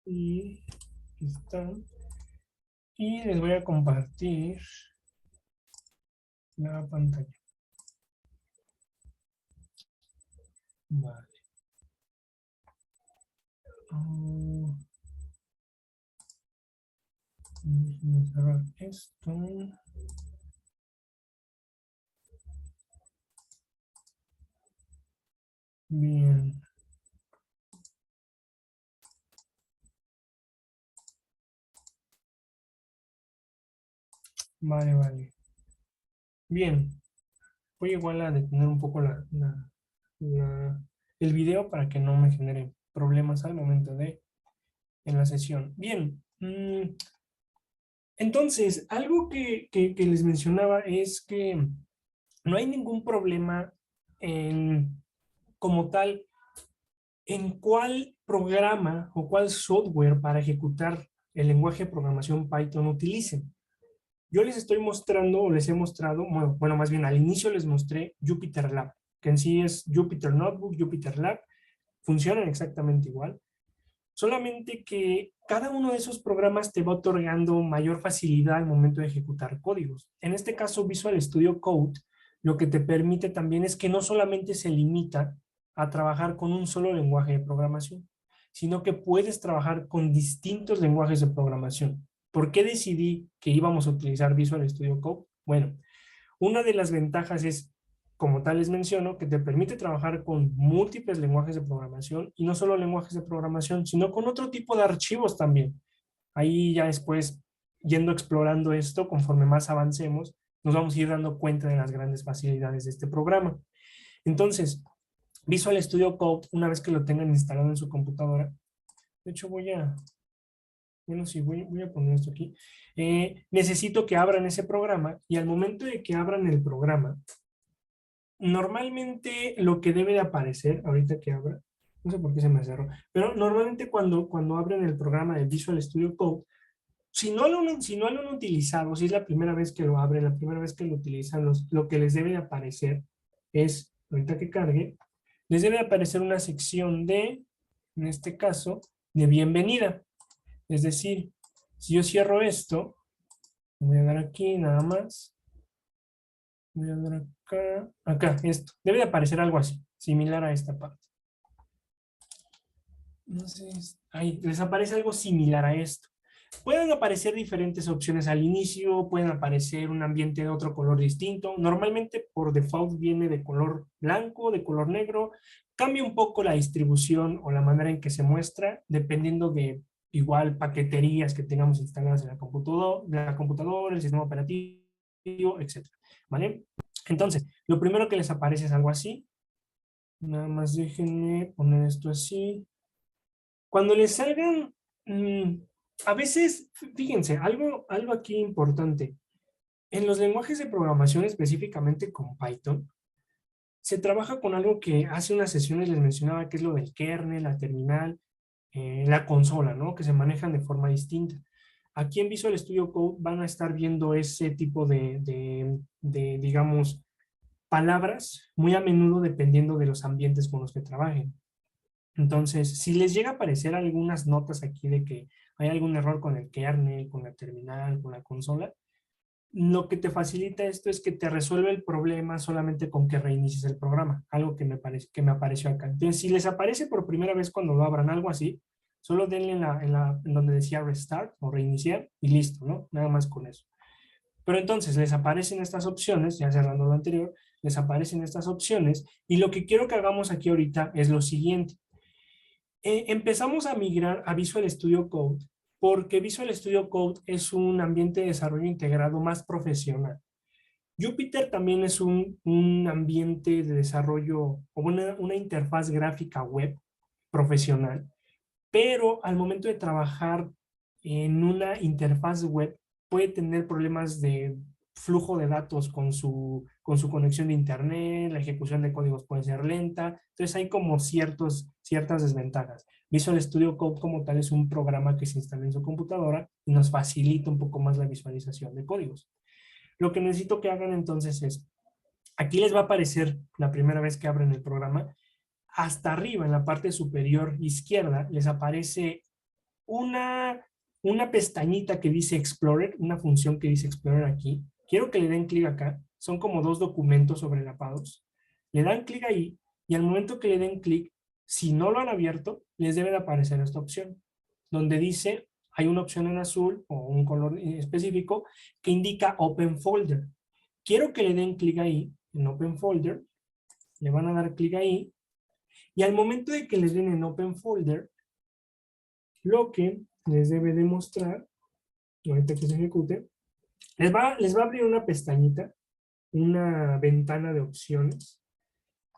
Y aquí está. Y les voy a compartir la pantalla. Vale. Déjenme cerrar esto. Bien. Vale, vale. Bien. Voy igual a detener un poco el video para que no me genere problemas al momento de en la sesión. Bien. Entonces, algo que les mencionaba es que no hay ningún problema como tal en cuál programa o cuál software para ejecutar el lenguaje de programación Python utilicen. Yo les estoy mostrando, o les he mostrado, bueno, más bien al inicio les mostré Jupyter Lab, que en sí es Jupyter Notebook, Jupyter Lab, funcionan exactamente igual, solamente que cada uno de esos programas te va otorgando mayor facilidad al momento de ejecutar códigos. En este caso, Visual Studio Code, lo que te permite también es que no solamente se limita a trabajar con un solo lenguaje de programación, sino que puedes trabajar con distintos lenguajes de programación. ¿Por qué decidí que íbamos a utilizar Visual Studio Code? Bueno, una de las ventajas es, como tal les menciono, que te permite trabajar con múltiples lenguajes de programación y no solo lenguajes de programación, sino con otro tipo de archivos también. Ahí ya después, yendo explorando esto, conforme más avancemos, nos vamos a ir dando cuenta de las grandes facilidades de este programa. Entonces, Visual Studio Code, una vez que lo tengan instalado en su computadora, de hecho bueno, sí, voy a poner esto aquí. Necesito que abran ese programa y al momento de que abran el programa, normalmente lo que debe de aparecer, ahorita que abra, no sé por qué se me cerró, pero normalmente cuando abren el programa de Visual Studio Code, si no lo han utilizado, si es la primera vez que lo abren, la primera vez que lo utilizan, lo que les debe de aparecer es, ahorita que cargue, les debe de aparecer una sección de, en este caso, de bienvenida. Es decir, si yo cierro esto, voy a dar aquí nada más, voy a dar acá, esto. Debe de aparecer algo así, similar a esta parte. No sé, ahí les aparece algo similar a esto. Pueden aparecer diferentes opciones al inicio, pueden aparecer un ambiente de otro color distinto. Normalmente por default viene de color blanco, de color negro. Cambia un poco la distribución o la manera en que se muestra, dependiendo de igual paqueterías que tengamos instaladas en la computadora, el sistema operativo, etcétera. ¿Vale? Entonces, lo primero que les aparece es algo así. Nada más déjenme poner esto así. Cuando les salgan, a veces, fíjense, algo aquí importante. En los lenguajes de programación, específicamente con Python, se trabaja con algo que hace unas sesiones les mencionaba, que es lo del kernel, la terminal, la consola, ¿no? Que se manejan de forma distinta. Aquí en Visual Studio Code van a estar viendo ese tipo digamos, palabras muy a menudo dependiendo de los ambientes con los que trabajen. Entonces, si les llega a aparecer algunas notas aquí de que hay algún error con el kernel, con la terminal, con la consola, lo que te facilita esto es que te resuelve el problema solamente con que reinicies el programa, algo que me apareció acá. Entonces, si les aparece por primera vez cuando lo abran algo así, solo denle en donde decía restart o reiniciar y listo, ¿no? Nada más con eso. Pero entonces les aparecen estas opciones, ya cerrando lo anterior, les aparecen estas opciones y lo que quiero que hagamos aquí ahorita es lo siguiente. Empezamos a migrar a Visual Studio Code porque Visual Studio Code es un ambiente de desarrollo integrado más profesional. Jupyter también es un ambiente de desarrollo o una interfaz gráfica web profesional, pero al momento de trabajar en una interfaz web puede tener problemas de flujo de datos con su conexión de internet, la ejecución de códigos puede ser lenta, entonces hay como ciertas desventajas. Visual Studio Code como tal es un programa que se instala en su computadora y nos facilita un poco más la visualización de códigos. Lo que necesito que hagan entonces es, aquí les va a aparecer la primera vez que abren el programa, hasta arriba en la parte superior izquierda les aparece una pestañita que dice Explorer, una función que dice Explorer aquí. Quiero que le den clic acá. Son como dos documentos sobrelapados. Le dan clic ahí y al momento que le den clic, si no lo han abierto, les debe de aparecer esta opción, donde dice, hay una opción en azul o un color específico que indica Open Folder. Quiero que le den clic ahí, en Open Folder, le van a dar clic ahí, y al momento de que les den en Open Folder, lo que les debe de mostrar, ahorita que se ejecute, les va a abrir una pestañita, una ventana de opciones,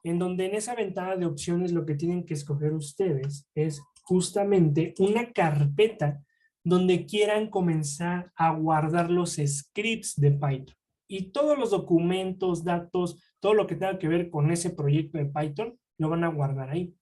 en donde en esa ventana de opciones lo que tienen que escoger ustedes es justamente una carpeta donde quieran comenzar a guardar los scripts de Python. Y todos los documentos, datos, todo lo que tenga que ver con ese proyecto de Python, lo van a guardar ahí.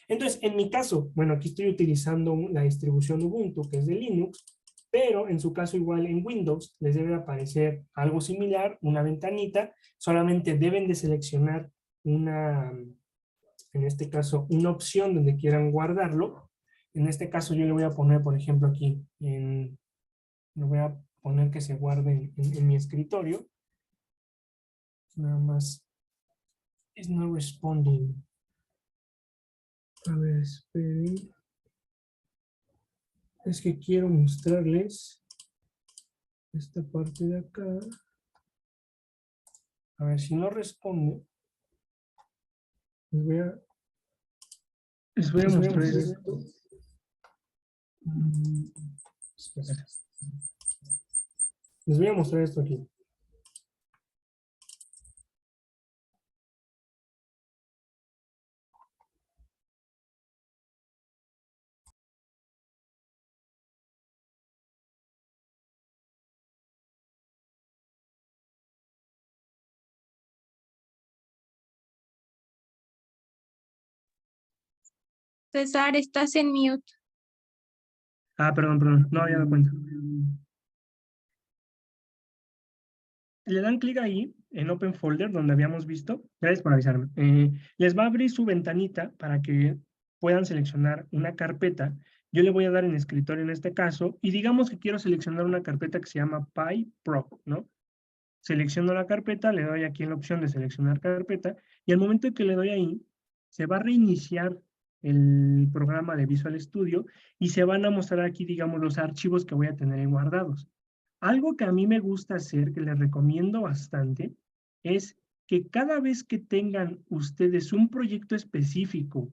Entonces, en mi caso, bueno, aquí estoy utilizando la distribución Ubuntu, que es de Linux, pero en su caso igual en Windows les debe aparecer algo similar, una ventanita, solamente deben de seleccionar una, en este caso, una opción donde quieran guardarlo. En este caso yo le voy a poner, por ejemplo, aquí, le voy a poner que se guarde en mi escritorio. Nada más, it's not responding. A ver, esperen. Es que quiero mostrarles esta parte de acá. A ver si no responde. Les voy a mostrar esto. Espera. Les voy a mostrar esto aquí. César, estás en mute. Perdón. No había dado cuenta. Le dan clic ahí, en Open Folder, donde habíamos visto. Gracias por avisarme. Les va a abrir su ventanita para que puedan seleccionar una carpeta. Yo le voy a dar en escritorio en este caso, y digamos que quiero seleccionar una carpeta que se llama PyPro, ¿no? Selecciono la carpeta, le doy aquí en la opción de seleccionar carpeta, y al momento que le doy ahí, se va a reiniciar el programa de Visual Studio, y se van a mostrar aquí, digamos, los archivos que voy a tener ahí guardados. Algo que a mí me gusta hacer, que les recomiendo bastante, es que cada vez que tengan ustedes un proyecto específico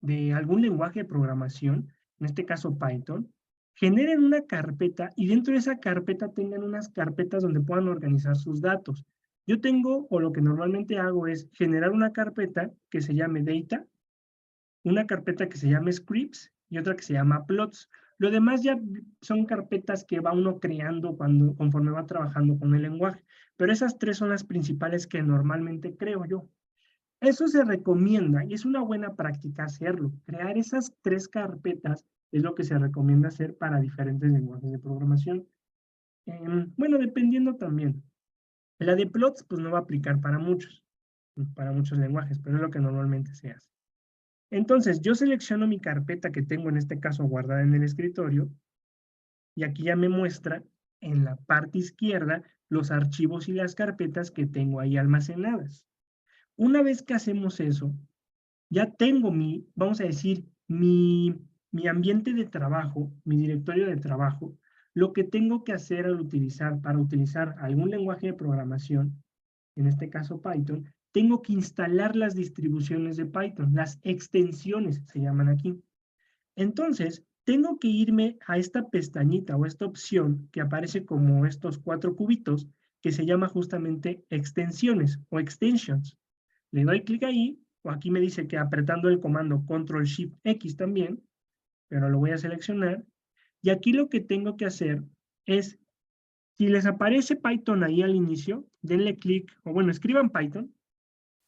de algún lenguaje de programación, en este caso Python, generen una carpeta y dentro de esa carpeta tengan unas carpetas donde puedan organizar sus datos. Yo tengo, o lo que normalmente hago es generar una carpeta que se llame Data, una carpeta que se llama Scripts y otra que se llama Plots. Lo demás ya son carpetas que va uno creando conforme va trabajando con el lenguaje, pero esas tres son las principales que normalmente creo yo. Eso se recomienda y es una buena práctica hacerlo. Crear esas tres carpetas es lo que se recomienda hacer para diferentes lenguajes de programación. Bueno, dependiendo también. La de plots pues no va a aplicar para muchos lenguajes, pero es lo que normalmente se hace. Entonces, yo selecciono mi carpeta que tengo en este caso guardada en el escritorio y aquí ya me muestra en la parte izquierda los archivos y las carpetas que tengo ahí almacenadas. Una vez que hacemos eso, ya tengo vamos a decir, mi ambiente de trabajo, mi directorio de trabajo. Lo que tengo que hacer para utilizar algún lenguaje de programación, en este caso Python, tengo que instalar las distribuciones de Python, las extensiones se llaman aquí. Entonces, tengo que irme a esta pestañita o esta opción que aparece como estos 4 cubitos, que se llama justamente extensiones o extensions. Le doy clic ahí, o aquí me dice que apretando el comando Control-Shift-X también, pero lo voy a seleccionar. Y aquí lo que tengo que hacer es, si les aparece Python ahí al inicio, denle clic, o bueno, escriban Python,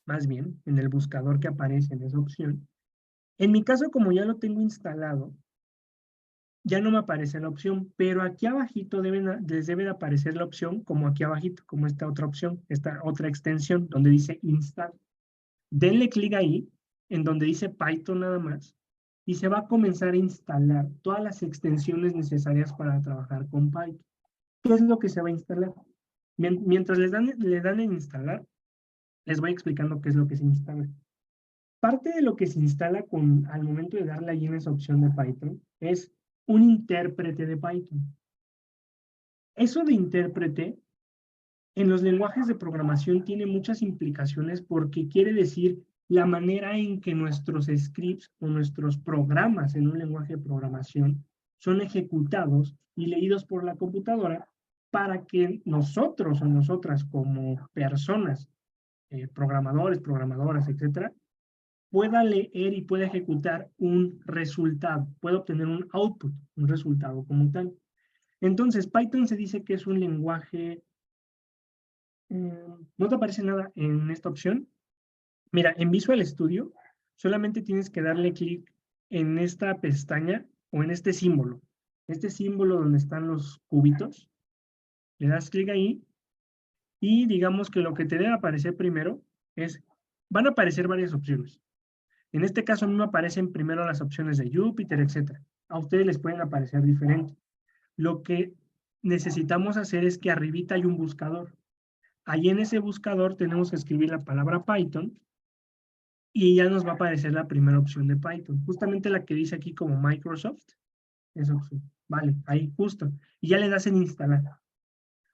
más bien, en el buscador que aparece en esa opción. En mi caso, como ya lo tengo instalado, ya no me aparece la opción, pero aquí abajito les debe de aparecer la opción como aquí abajito, como esta otra opción, esta otra extensión, donde dice Install. Denle clic ahí, en donde dice Python nada más, y se va a comenzar a instalar todas las extensiones necesarias para trabajar con Python. ¿Qué es lo que se va a instalar? Mientras le dan en instalar, les voy explicando qué es lo que se instala. Parte de lo que se instala al momento de darle ahí en esa opción de Python es un intérprete de Python. Eso de intérprete en los lenguajes de programación tiene muchas implicaciones porque quiere decir la manera en que nuestros scripts o nuestros programas en un lenguaje de programación son ejecutados y leídos por la computadora para que nosotros o nosotras como personas, programadores, programadoras, etcétera, pueda leer y pueda ejecutar un resultado, pueda obtener un output, un resultado como tal. Entonces, Python se dice que es un lenguaje. ¿No te aparece nada en esta opción? Mira, en Visual Studio solamente tienes que darle clic en esta pestaña o en este símbolo. Este símbolo donde están los cubitos. Le das clic ahí y digamos que lo que te debe aparecer primero es, van a aparecer varias opciones. En este caso a mí me aparecen primero las opciones de Jupyter, etc. A ustedes les pueden aparecer diferentes. Lo que necesitamos hacer es que arribita hay un buscador. Ahí en ese buscador tenemos que escribir la palabra Python y ya nos va a aparecer la primera opción de Python. Justamente la que dice aquí como Microsoft. Esa opción. Vale, ahí justo. Y ya le das en instalar.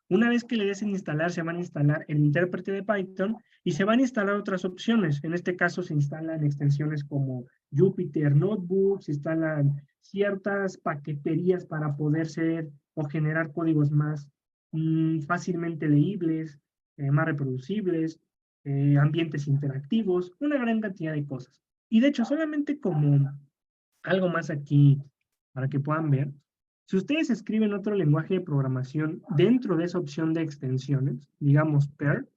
Una vez que le des en instalar, se van a instalar el intérprete de Python y se van a instalar otras opciones. En este caso se instalan extensiones como Jupyter Notebook, se instalan ciertas paqueterías para poder ser o generar códigos más fácilmente leíbles, más reproducibles, ambientes interactivos, una gran cantidad de cosas. Y de hecho, solamente como algo más aquí para que puedan ver, si ustedes escriben otro lenguaje de programación dentro de esa opción de extensiones, digamos Perl,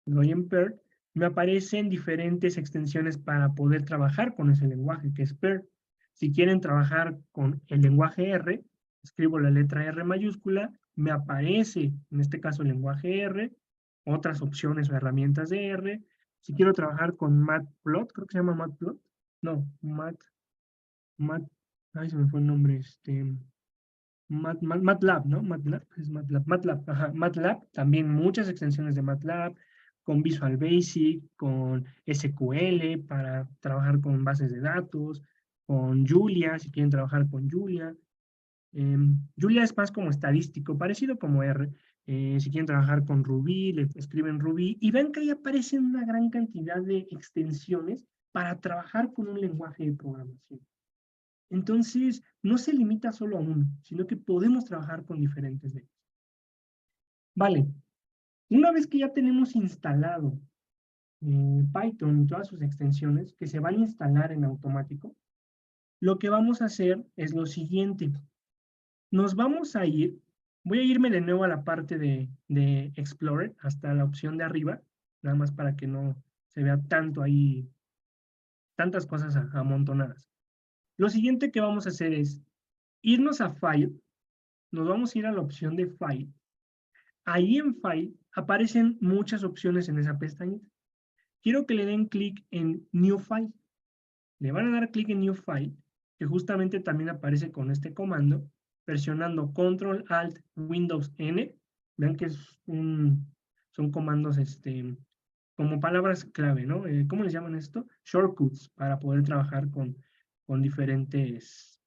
doy en Perl, me aparecen diferentes extensiones para poder trabajar con ese lenguaje, que es Perl. Si quieren trabajar con el lenguaje R, escribo la letra R mayúscula, me aparece, en este caso, el lenguaje R, otras opciones o herramientas de R. Si quiero trabajar con Matplot, creo que se llama Matplot. No, ay, se me fue el nombre, MATLAB, ¿no? MATLAB, ajá, MATLAB, también muchas extensiones de MATLAB, con Visual Basic, con SQL para trabajar con bases de datos, con Julia, si quieren trabajar con Julia. Julia es más como estadístico, parecido como R. Si quieren trabajar con Ruby, le escriben Ruby y ven que ahí aparecen una gran cantidad de extensiones para trabajar con un lenguaje de programación. Entonces, no se limita solo a uno, sino que podemos trabajar con diferentes de ellos. Vale, una vez que ya tenemos instalado Python y todas sus extensiones que se van a instalar en automático, lo que vamos a hacer es lo siguiente. Nos vamos a ir, voy a irme de nuevo a la parte de Explorer, hasta la opción de arriba, nada más para que no se vea tanto ahí, tantas cosas amontonadas. Lo siguiente que vamos a hacer es irnos a File, nos vamos a ir a la opción de File. Ahí en File aparecen muchas opciones en esa pestañita. Quiero que le den clic en New File. Le van a dar clic en New File, que justamente también aparece con este comando, presionando Control Alt Windows N. Vean que son comandos como palabras clave, ¿no? ¿Cómo les llaman esto? Shortcuts, para poder trabajar con diferentes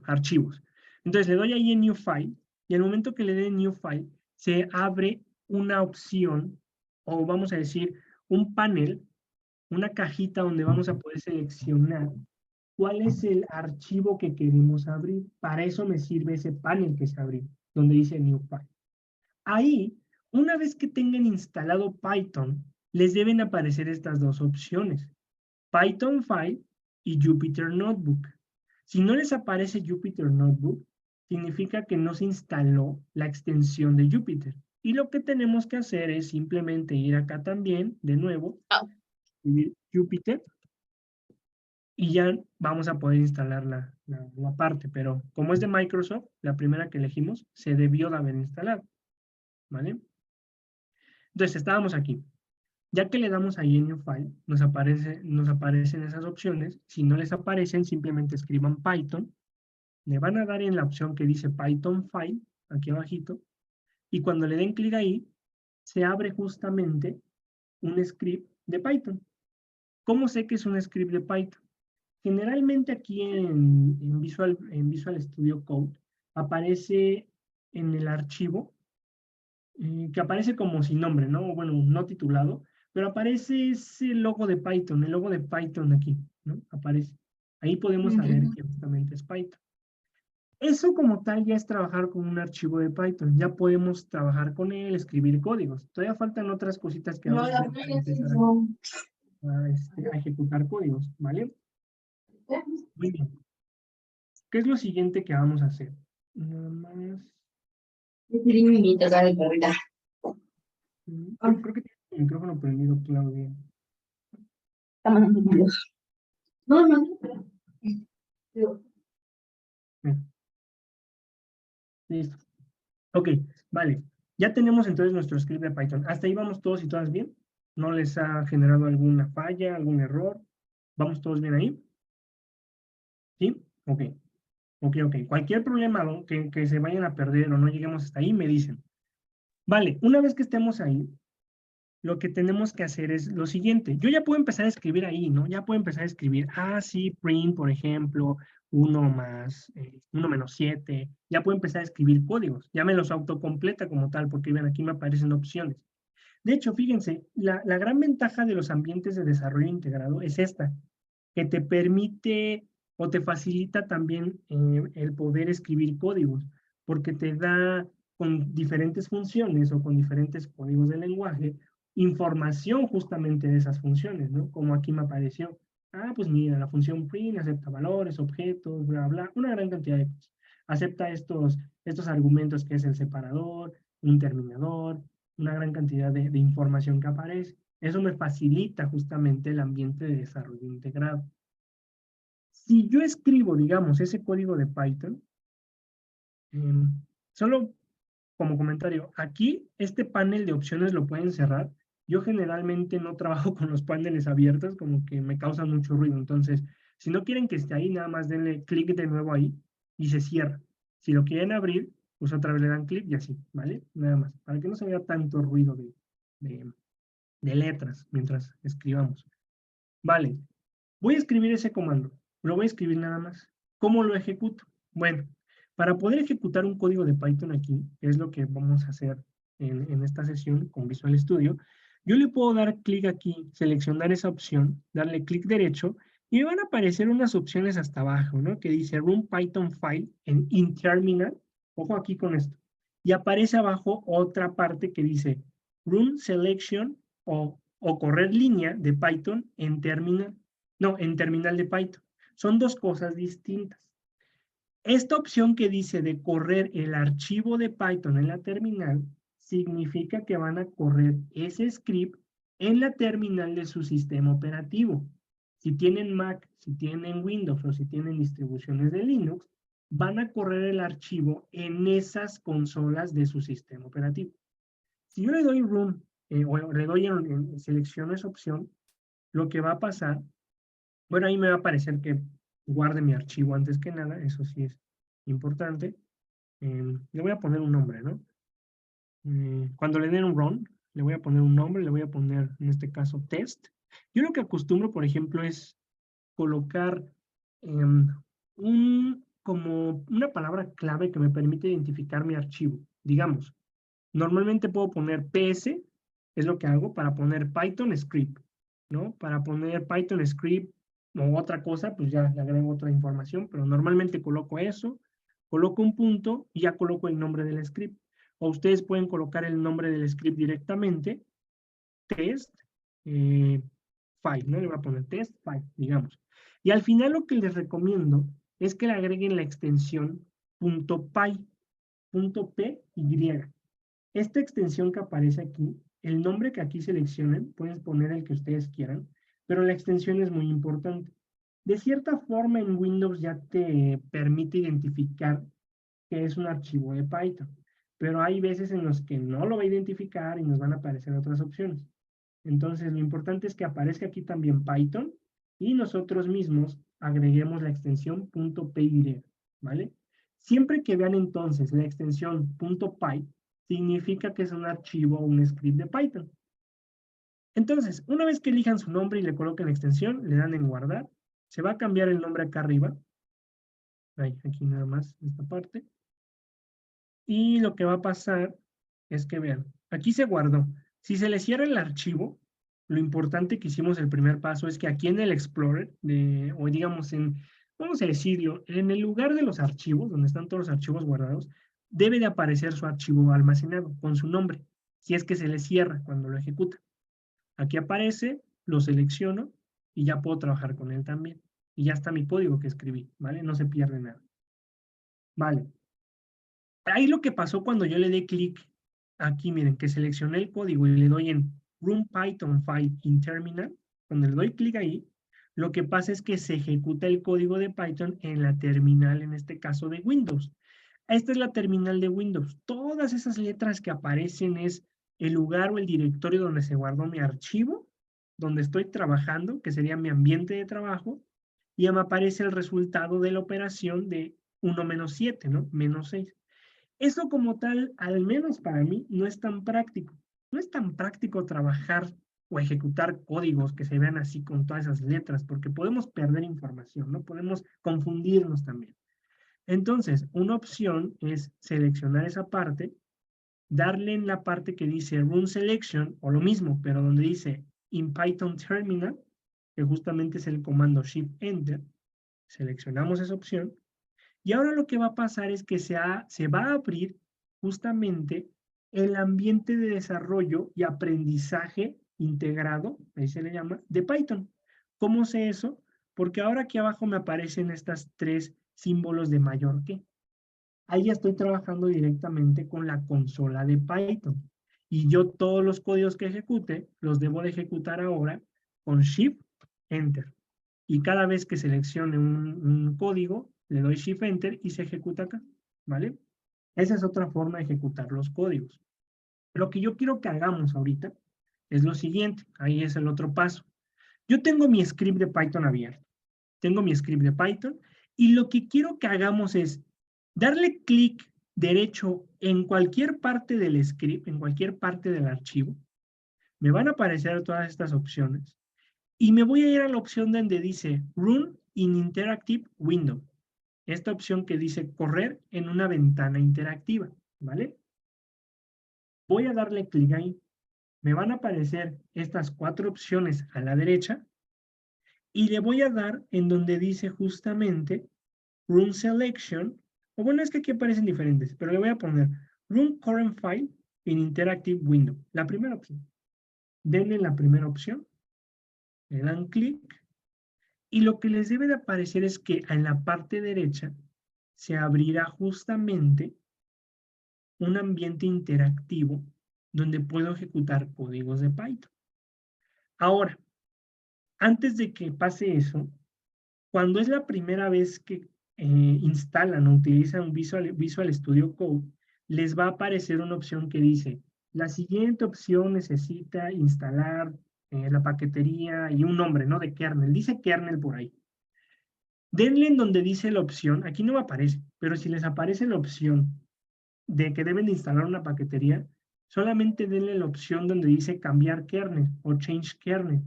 archivos. Entonces le doy ahí en New File, y al momento que le dé New File, se abre una opción, o vamos a decir, un panel, una cajita donde vamos a poder seleccionar cuál es el archivo que queremos abrir. Para eso me sirve ese panel que se abrió, donde dice New File. Ahí, una vez que tengan instalado Python, les deben aparecer estas dos opciones, Python File y Jupyter Notebook. Si no les aparece Jupyter Notebook, significa que no se instaló la extensión de Jupyter. Y lo que tenemos que hacer es simplemente ir acá también, de nuevo, escribir Jupyter, y ya vamos a poder instalar la parte. Pero como es de Microsoft, la primera que elegimos se debió de haber instalado. ¿Vale? Entonces, estábamos aquí. Ya que le damos ahí en New File, nos aparecen esas opciones. Si no les aparecen, simplemente escriban Python. Le van a dar en la opción que dice Python File, aquí abajito, y cuando le den clic ahí, se abre justamente un script de Python. ¿Cómo sé que es un script de Python? Generalmente aquí en Visual Studio Code aparece en el archivo, que aparece como sin nombre, ¿no? Bueno, no titulado, pero aparece ese logo de Python, el logo de Python aquí, ¿no? Aparece. Ahí podemos saber Ujú. que justamente es Python. Eso como tal ya es trabajar con un archivo de Python. Ya podemos trabajar con él, escribir códigos. Todavía faltan otras cositas que No, vamos a la hacer para playa sí empezar son. a ejecutar códigos, ¿vale? Muy bien. ¿Qué es lo siguiente que vamos a hacer? Nada más. Creo que tiene el micrófono prendido, Claudia. No, no, no. Bien, listo. Ok, vale. Ya tenemos entonces nuestro script de Python. ¿Hasta ahí vamos todos y todas bien? ¿No les ha generado alguna falla, algún error? ¿Vamos todos bien ahí? ¿Sí? Ok. Ok. Cualquier problema, ¿no? que se vayan a perder o no lleguemos hasta ahí, me dicen. Vale, una vez que estemos ahí, lo que tenemos que hacer es lo siguiente. Yo ya puedo empezar a escribir ahí, ¿no? Ya puedo empezar a escribir, sí, print, por ejemplo, 1 menos 7. Ya puedo empezar a escribir códigos. Ya me los autocompleta como tal, porque ven, aquí me aparecen opciones. De hecho, fíjense, la gran ventaja de los ambientes de desarrollo integrado es esta, que te permite o te facilita también el poder escribir códigos, porque te da con diferentes funciones o con diferentes códigos de lenguaje información justamente de esas funciones, ¿no? Como aquí me apareció. Pues mira, la función print acepta valores, objetos, bla, bla, una gran cantidad de cosas. Acepta estos argumentos que es el separador, un terminador, una gran cantidad de información que aparece. Eso me facilita justamente el ambiente de desarrollo integrado. Si yo escribo, digamos, ese código de Python, solo como comentario, aquí este panel de opciones lo pueden cerrar. Yo generalmente no trabajo con los paneles abiertos, como que me causan mucho ruido. Entonces, si no quieren que esté ahí, nada más denle clic de nuevo ahí y se cierra. Si lo quieren abrir, pues otra vez le dan clic y así, ¿vale? Nada más, para que no se vea tanto ruido de, de letras mientras escribamos. Vale, voy a escribir ese comando. Lo voy a escribir nada más. ¿Cómo lo ejecuto? Bueno, para poder ejecutar un código de Python aquí, que es lo que vamos a hacer en esta sesión con Visual Studio, yo le puedo dar clic aquí, seleccionar esa opción, darle clic derecho, y me van a aparecer unas opciones hasta abajo, ¿no? Que dice Run Python File in Terminal. Ojo aquí con esto. Y aparece abajo otra parte que dice Run Selection o correr línea de Python en terminal. No, en terminal de Python. Son dos cosas distintas. Esta opción que dice de correr el archivo de Python en la terminal significa que van a correr ese script en la terminal de su sistema operativo. Si tienen Mac, si tienen Windows o si tienen distribuciones de Linux, van a correr el archivo en esas consolas de su sistema operativo. Si yo le doy Run o le doy selecciono esa opción, lo que va a pasar, bueno, ahí me va a aparecer que guarde mi archivo antes que nada, eso sí es importante. Le voy a poner un nombre, ¿no? Cuando le den un run, le voy a poner un nombre, le voy a poner, en este caso, test. Yo lo que acostumbro, por ejemplo, es colocar como una palabra clave que me permite identificar mi archivo. Digamos, normalmente puedo poner PS, es lo que hago, para poner Python script, ¿no? Para poner Python script o otra cosa, pues ya le agrego otra información, pero normalmente coloco eso, coloco un punto y ya coloco el nombre del script. O ustedes pueden colocar el nombre del script directamente, test file, ¿no? Le voy a poner test file, digamos. Y al final lo que les recomiendo es que le agreguen la extensión .py, .py. Esta extensión que aparece aquí, el nombre que aquí seleccionen, pueden poner el que ustedes quieran, pero la extensión es muy importante. De cierta forma en Windows ya te permite identificar que es un archivo de Python, pero hay veces en los que no lo va a identificar y nos van a aparecer otras opciones. Entonces, lo importante es que aparezca aquí también Python y nosotros mismos agreguemos la extensión .py, ¿vale? Siempre que vean entonces la extensión .py, significa que es un archivo o un script de Python. Entonces, una vez que elijan su nombre y le coloquen la extensión, le dan en guardar, se va a cambiar el nombre acá arriba. Aquí nada más, esta parte. Y lo que va a pasar es que vean, aquí se guardó. Si se le cierra el archivo, lo importante que hicimos el primer paso es que aquí en el Explorer, o digamos vamos a decirlo, en el lugar de los archivos, donde están todos los archivos guardados, debe de aparecer su archivo almacenado con su nombre, si es que se le cierra cuando lo ejecuta. Aquí aparece, lo selecciono y ya puedo trabajar con él también. Y ya está mi código que escribí, ¿vale? No se pierde nada. Vale. Ahí lo que pasó cuando yo le di clic aquí, miren, que seleccioné el código y le doy en Run Python File in Terminal, cuando le doy clic ahí, lo que pasa es que se ejecuta el código de Python en la terminal, en este caso de Windows. Esta es la terminal de Windows. Todas esas letras que aparecen es el lugar o el directorio donde se guardó mi archivo, donde estoy trabajando, que sería mi ambiente de trabajo, y ya me aparece el resultado de la operación de 1 menos 7, ¿no? Menos 6. Eso como tal, al menos para mí, no es tan práctico. No es tan práctico trabajar o ejecutar códigos que se vean así con todas esas letras, porque podemos perder información, ¿no? Podemos confundirnos también. Entonces, una opción es seleccionar esa parte, darle en la parte que dice Run Selection, o lo mismo, pero donde dice In Python Terminal, que justamente es el comando Shift Enter, seleccionamos esa opción, y ahora lo que va a pasar es que se va a abrir justamente el ambiente de desarrollo y aprendizaje integrado, ahí se le llama, de Python. ¿Cómo sé eso? Porque ahora aquí abajo me aparecen estas tres símbolos de mayor que. Ahí ya estoy trabajando directamente con la consola de Python. Y yo todos los códigos que ejecute, los debo de ejecutar ahora con Shift Enter. Y cada vez que seleccione un código, le doy Shift Enter y se ejecuta acá, ¿vale? Esa es otra forma de ejecutar los códigos. Lo que yo quiero que hagamos ahorita es lo siguiente, ahí es el otro paso. Yo tengo mi script de Python abierto, tengo mi script de Python, y lo que quiero que hagamos es darle clic derecho en cualquier parte del script, en cualquier parte del archivo. Me van a aparecer todas estas opciones. Y me voy a ir a la opción donde dice Run in Interactive Window. Esta opción que dice correr en una ventana interactiva, ¿vale? Voy a darle clic ahí. Me van a aparecer estas 4 opciones a la derecha y le voy a dar en donde dice justamente Run Selection, o bueno, es que aquí aparecen diferentes, pero le voy a poner Run Current File in Interactive Window, la primera opción. Denle la primera opción, le dan clic, y lo que les debe de aparecer es que en la parte derecha se abrirá justamente un ambiente interactivo donde puedo ejecutar códigos de Python. Ahora, antes de que pase eso, cuando es la primera vez que instalan o utilizan Visual Studio Code, les va a aparecer una opción que dice, la siguiente opción necesita instalar la paquetería y un nombre, ¿no? De kernel. Dice kernel por ahí. Denle en donde dice la opción, aquí no me aparece, pero si les aparece la opción de que deben de instalar una paquetería, solamente denle la opción donde dice cambiar kernel o change kernel.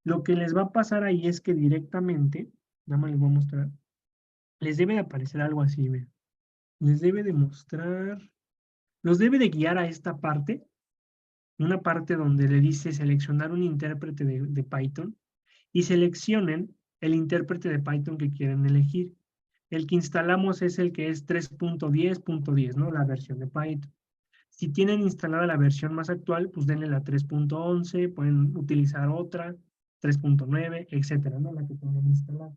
Lo que les va a pasar ahí es que directamente, nada más les voy a mostrar, les debe de aparecer algo así, vean. Les debe de mostrar, los debe de guiar a esta parte, una parte donde le dice seleccionar un intérprete de Python y seleccionen el intérprete de Python que quieren elegir. El que instalamos es el que es 3.10.10, ¿no? La versión de Python. Si tienen instalada la versión más actual, pues denle la 3.11, pueden utilizar otra, 3.9, etcétera, ¿no? La que tengan instalada.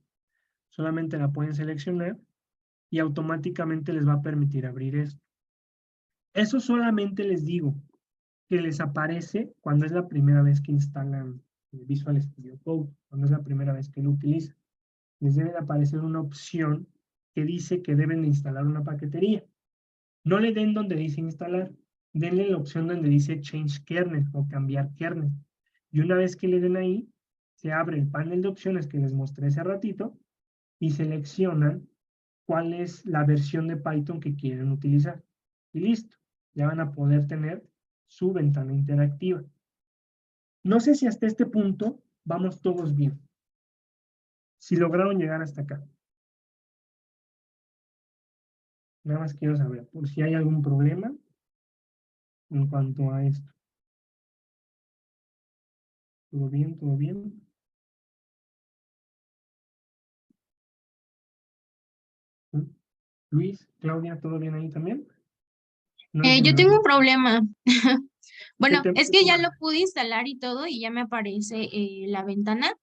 Solamente la pueden seleccionar y automáticamente les va a permitir abrir esto. Eso solamente les digo que les aparece cuando es la primera vez que instalan Visual Studio Code, cuando es la primera vez que lo utilizan. Les debe de aparecer una opción que dice que deben de instalar una paquetería. No le den donde dice instalar, denle la opción donde dice change kernel o cambiar kernel. Y una vez que le den ahí, se abre el panel de opciones que les mostré hace ratito y seleccionan cuál es la versión de Python que quieren utilizar. Y listo, ya van a poder tener su ventana interactiva. No sé si hasta este punto vamos todos bien. Si lograron llegar hasta acá. Nada más quiero saber, por si hay algún problema en cuanto a esto. ¿Todo bien? ¿Todo bien? ¿Mm? Luis, Claudia, ¿todo bien ahí también? No sé si Yo me tengo ven. un problema. ¿Qué Bueno, te... es que ya lo pude instalar y todo y ya me aparece la ventana,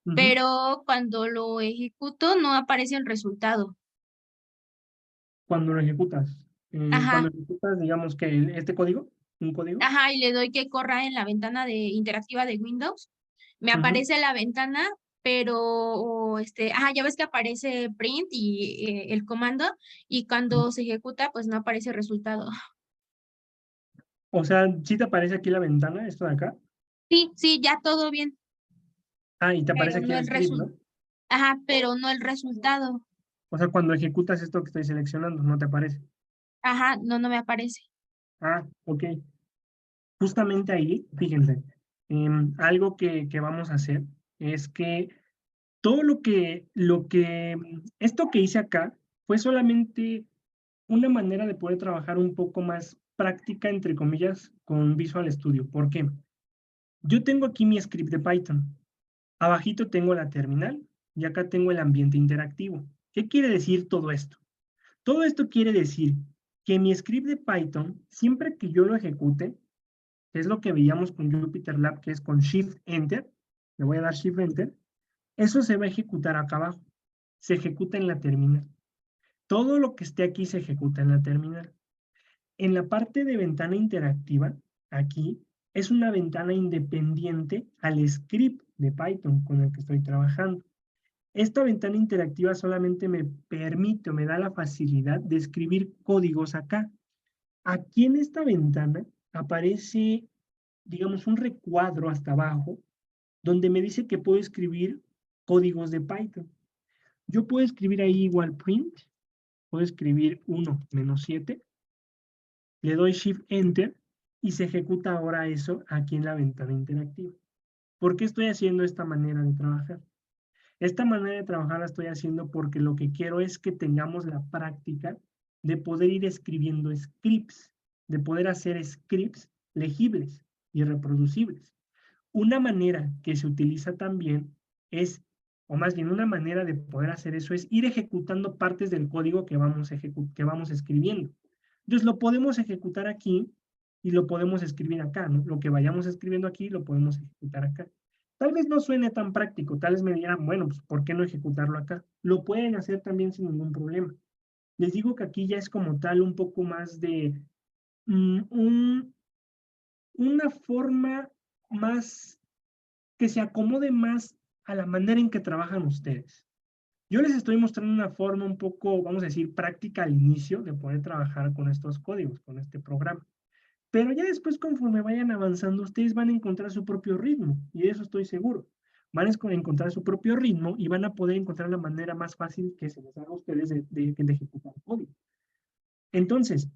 Ujú. pero cuando lo ejecuto no aparece el resultado. Cuando lo ejecutas, Ajá, digamos que este código, un código, ajá, y le doy que corra en la ventana de interactiva de Windows. Me ujú. aparece la ventana, pero ajá, ya ves que aparece print y el comando y cuando se ejecuta pues no aparece el resultado. O sea, ¿sí te aparece aquí la ventana, esto de acá? Sí, sí, ya todo bien, Ah, y te aparece pero aquí no el el script, ¿no? ajá, pero no el resultado. O sea, cuando ejecutas esto que estoy seleccionando, no te aparece. Ajá, no, no me aparece. Ah, ok. Justamente ahí, fíjense, algo que vamos a hacer es que todo esto que hice acá fue solamente una manera de poder trabajar un poco más práctica, entre comillas, con Visual Studio. ¿Por qué? Yo tengo aquí mi script de Python. Abajito tengo la terminal y acá tengo el ambiente interactivo. ¿Qué quiere decir todo esto? Todo esto quiere decir que mi script de Python, siempre que yo lo ejecute, que es lo que veíamos con Jupyter Lab, que es con Shift Enter, le voy a dar Shift Enter, eso se va a ejecutar acá abajo. Se ejecuta en la terminal. Todo lo que esté aquí se ejecuta en la terminal. En la parte de ventana interactiva, aquí, es una ventana independiente al script de Python con el que estoy trabajando. Esta ventana interactiva solamente me permite o me da la facilidad de escribir códigos acá. Aquí en esta ventana aparece, digamos, un recuadro hasta abajo donde me dice que puedo escribir códigos de Python. Yo puedo escribir ahí igual print, puedo escribir 1-7, le doy Shift Enter y se ejecuta ahora eso aquí en la ventana interactiva. ¿Por qué estoy haciendo esta manera de trabajar? Esta manera de trabajar la estoy haciendo porque lo que quiero es que tengamos la práctica de poder ir escribiendo scripts, de poder hacer scripts legibles y reproducibles. Una manera que se utiliza también es, o más bien una manera de poder hacer eso es ir ejecutando partes del código que vamos escribiendo. Entonces lo podemos ejecutar aquí y lo podemos escribir acá, ¿no? Lo que vayamos escribiendo aquí lo podemos ejecutar acá. Tal vez no suene tan práctico, tal vez me digan, bueno, pues ¿por qué no ejecutarlo acá? Lo pueden hacer también sin ningún problema. Les digo que aquí ya es como tal un poco más de mm, un, una forma más que se acomode más a la manera en que trabajan ustedes. Yo les estoy mostrando una forma un poco, vamos a decir, práctica al inicio de poder trabajar con estos códigos, con este programa. Pero ya después, conforme vayan avanzando, ustedes van a encontrar su propio ritmo, y de eso estoy seguro. Van a encontrar su propio ritmo y van a poder encontrar la manera más fácil que se les haga a ustedes de ejecutar código. Entonces,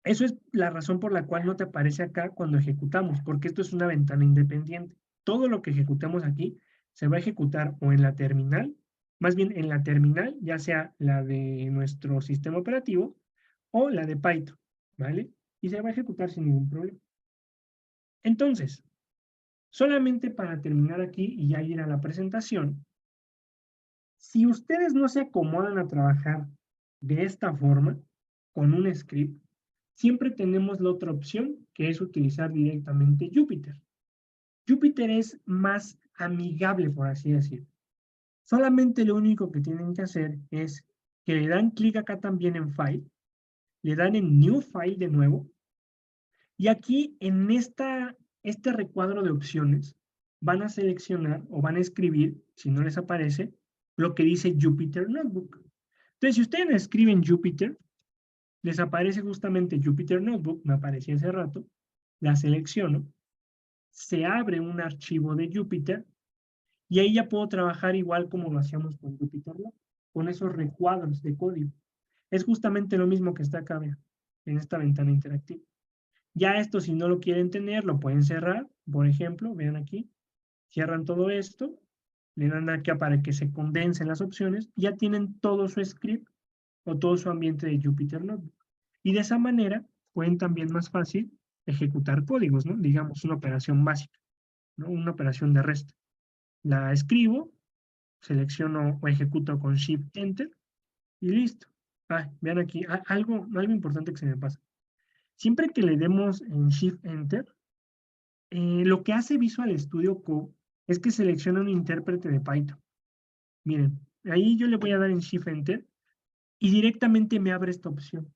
eso es la razón por la cual no te aparece acá cuando ejecutamos, porque esto es una ventana independiente. Todo lo que ejecutemos aquí se va a ejecutar o en la terminal, más bien en la terminal, ya sea la de nuestro sistema operativo o la de Python, ¿vale? Y se va a ejecutar sin ningún problema. Entonces, solamente para terminar aquí y ya ir a la presentación, si ustedes no se acomodan a trabajar de esta forma, con un script, siempre tenemos la otra opción, que es utilizar directamente Jupyter. Jupyter es más amigable, por así decirlo. Solamente lo único que tienen que hacer es que le dan clic acá también en File, le dan en New File de nuevo, y aquí en este recuadro de opciones van a seleccionar o van a escribir, si no les aparece, lo que dice Jupyter Notebook. Entonces, si ustedes escriben Jupyter, les aparece justamente Jupyter Notebook, me aparecía hace rato, la selecciono, se abre un archivo de Jupyter y ahí ya puedo trabajar igual como lo hacíamos con JupyterLab, con esos recuadros de código. Es justamente lo mismo que está acá, vean, en esta ventana interactiva. Ya esto, si no lo quieren tener, lo pueden cerrar, por ejemplo, vean aquí, cierran todo esto, le dan acá para que se condensen las opciones, y ya tienen todo su script o todo su ambiente de Jupyter Notebook. Y de esa manera pueden también más fácil ejecutar códigos, ¿no? Digamos, una operación básica, ¿no? Una operación de resta. La escribo, selecciono o ejecuto con Shift Enter y listo. Ah, vean aquí, algo importante que se me pasa. Siempre que le demos en Shift Enter, lo que hace Visual Studio Code es que selecciona un intérprete de Python. Miren, ahí yo le voy a dar en Shift Enter y directamente me abre esta opción.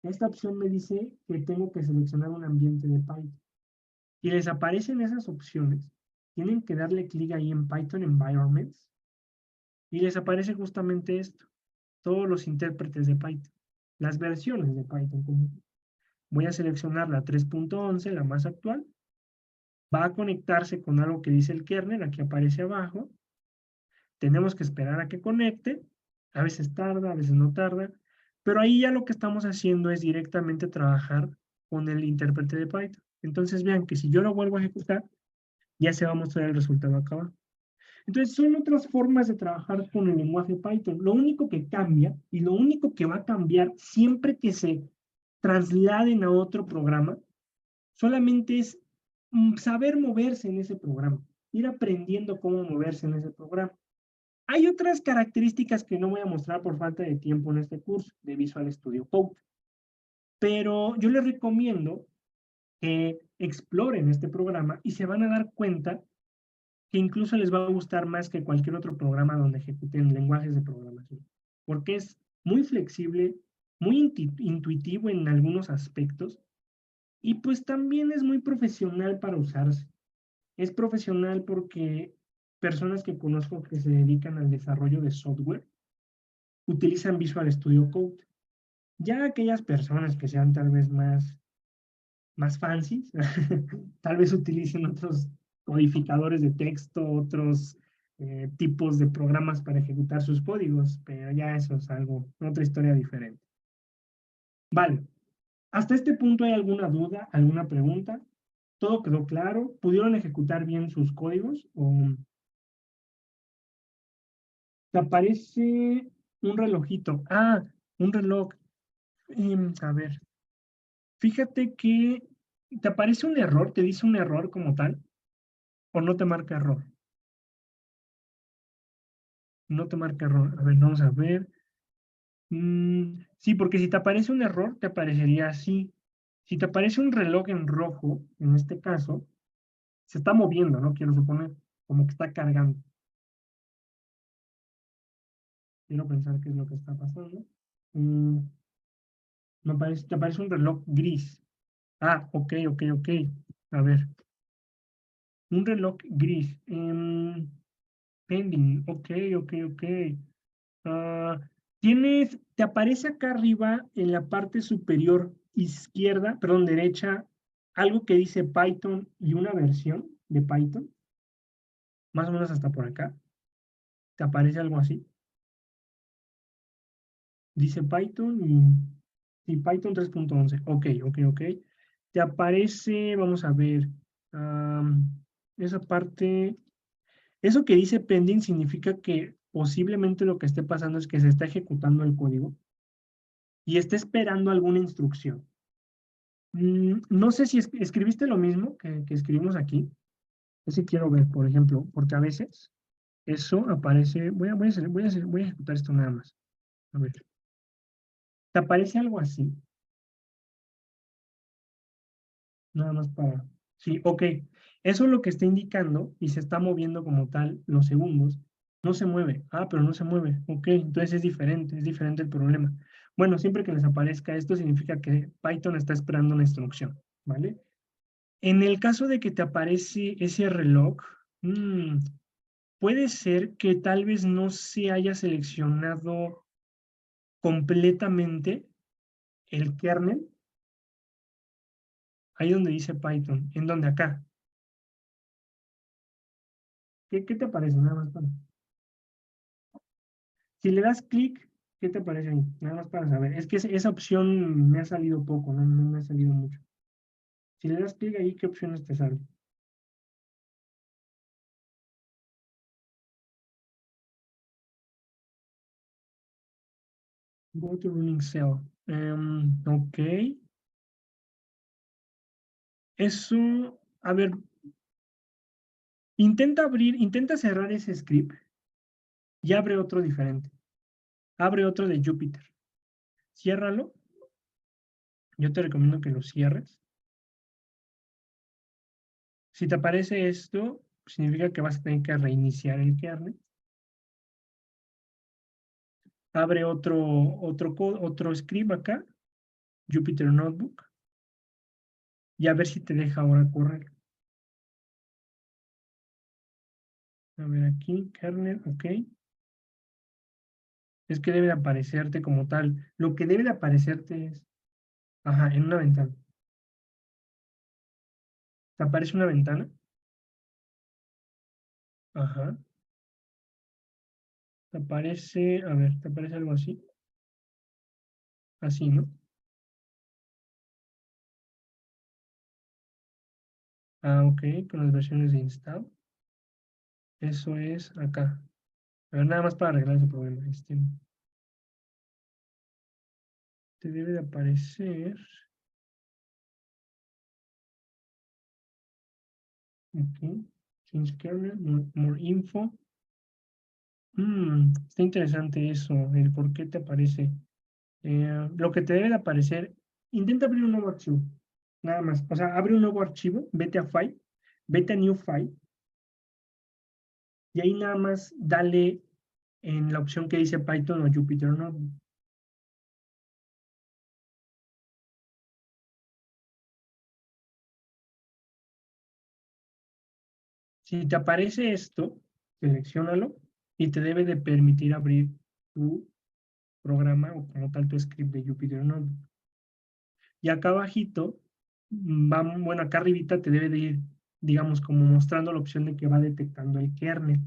Esta opción me dice que tengo que seleccionar un ambiente de Python. Y les aparecen esas opciones. Tienen que darle clic ahí en Python Environments y les aparece justamente esto. Todos los intérpretes de Python. Las versiones de Python. Voy a seleccionar la 3.11, la más actual. Va a conectarse con algo que dice el kernel, aquí aparece abajo. Tenemos que esperar a que conecte. A veces tarda, a veces no tarda. Pero ahí ya lo que estamos haciendo es directamente trabajar con el intérprete de Python. Entonces vean que si yo lo vuelvo a ejecutar, ya se va a mostrar el resultado acá abajo. Entonces son otras formas de trabajar con el lenguaje Python. Lo único que cambia y lo único que va a cambiar siempre que se trasladen a otro programa, solamente es saber moverse en ese programa, ir aprendiendo cómo moverse en ese programa. Hay otras características que no voy a mostrar por falta de tiempo en este curso de Visual Studio Code, pero yo les recomiendo que exploren este programa y se van a dar cuenta que incluso les va a gustar más que cualquier otro programa donde ejecuten lenguajes de programación, porque es muy flexible, muy intuitivo en algunos aspectos, y pues también es muy profesional para usarse. Es profesional porque personas que conozco que se dedican al desarrollo de software utilizan Visual Studio Code. Ya aquellas personas que sean tal vez más fancy, tal vez utilicen otros codificadores de texto, otros tipos de programas para ejecutar sus códigos, pero ya eso es algo, otra historia diferente. Vale, ¿hasta este punto hay alguna duda, alguna pregunta? ¿Todo quedó claro? ¿Pudieron ejecutar bien sus códigos? ¿O te aparece un relojito? Ah, un reloj. A ver, fíjate que te aparece un error, te dice un error como tal, o no te marca error. No te marca error. A ver, vamos a ver. Sí, porque si te aparece un error, te aparecería así. Si te aparece un reloj en rojo, en este caso, se está moviendo, ¿no? Quiero suponer, como que está cargando. Quiero pensar qué es lo que está pasando. Te aparece un reloj gris. Ah, ok. A ver, un reloj gris. Pending, ok. Ah, te aparece acá arriba en la parte superior izquierda, perdón, derecha, algo que dice Python y una versión de Python, más o menos hasta por acá. ¿Te aparece algo así? Dice Python y Python 3.11. Ok. Te aparece, vamos a ver, esa parte, eso que dice pending significa que posiblemente lo que esté pasando es que se está ejecutando el código y está esperando alguna instrucción. No sé si escribiste lo mismo que escribimos aquí. Ese quiero ver, por ejemplo, porque a veces eso aparece. Voy a ejecutar esto nada más. A ver. ¿Te aparece algo así? Nada más para. Sí, ok. Eso es lo que está indicando y se está moviendo como tal los segundos. No se mueve. Ah, pero no se mueve. Ok, entonces es diferente el problema. Bueno, siempre que les aparezca esto significa que Python está esperando una instrucción, ¿vale? En el caso de que te aparece ese reloj, puede ser que tal vez no se haya seleccionado completamente el kernel, ahí donde dice Python, en donde acá. ¿Qué te parece? Nada más para. Si le das clic, ¿qué te parece ahí? Nada más para saber. Es que esa opción me ha salido poco, no me ha salido mucho. Si le das clic ahí, ¿qué opciones te salen? Go to running cell. Ok. Eso, a ver, intenta cerrar ese script y abre otro diferente. Abre otro de Jupyter. Ciérralo. Yo te recomiendo que lo cierres. Si te aparece esto, significa que vas a tener que reiniciar el kernel. Abre otro script acá, Jupyter Notebook, y a ver si te deja ahora correr. A ver aquí, kernel, ok. Es que debe de aparecerte como tal. Lo que debe de aparecerte es, ajá, en una ventana. ¿Te aparece una ventana? Ajá. Te aparece, a ver, ¿te aparece algo así? Así, ¿no? Ah, ok, con las versiones de install. Eso es acá. A ver, nada más para arreglar ese problema. Te debe de aparecer. Ok. Change kernel, more info. Está interesante eso, el por qué te aparece. Lo que te debe de aparecer, intenta abrir un nuevo archivo. Nada más. O sea, abre un nuevo archivo, vete a File, vete a New File, y ahí nada más dale en la opción que dice Python o Jupyter Notebook. Si te aparece esto, selecciónalo y te debe de permitir abrir tu programa o como tal tu script de Jupyter Notebook. Y acá abajito, bueno, acá arribita te debe de ir, digamos, como mostrando la opción de que va detectando el kernel.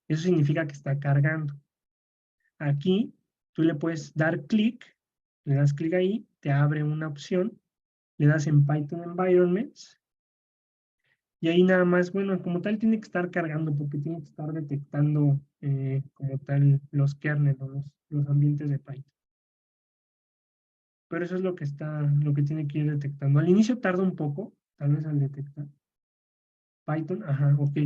Eso significa que está cargando. Aquí tú le puedes dar clic, le das clic ahí, te abre una opción, le das en Python Environments, y ahí nada más, bueno, como tal tiene que estar cargando porque tiene que estar detectando como tal los kernels o los ambientes de Python. Pero eso es lo que tiene que ir detectando. Al inicio tarda un poco, tal vez al detectar. Python, ajá, ok.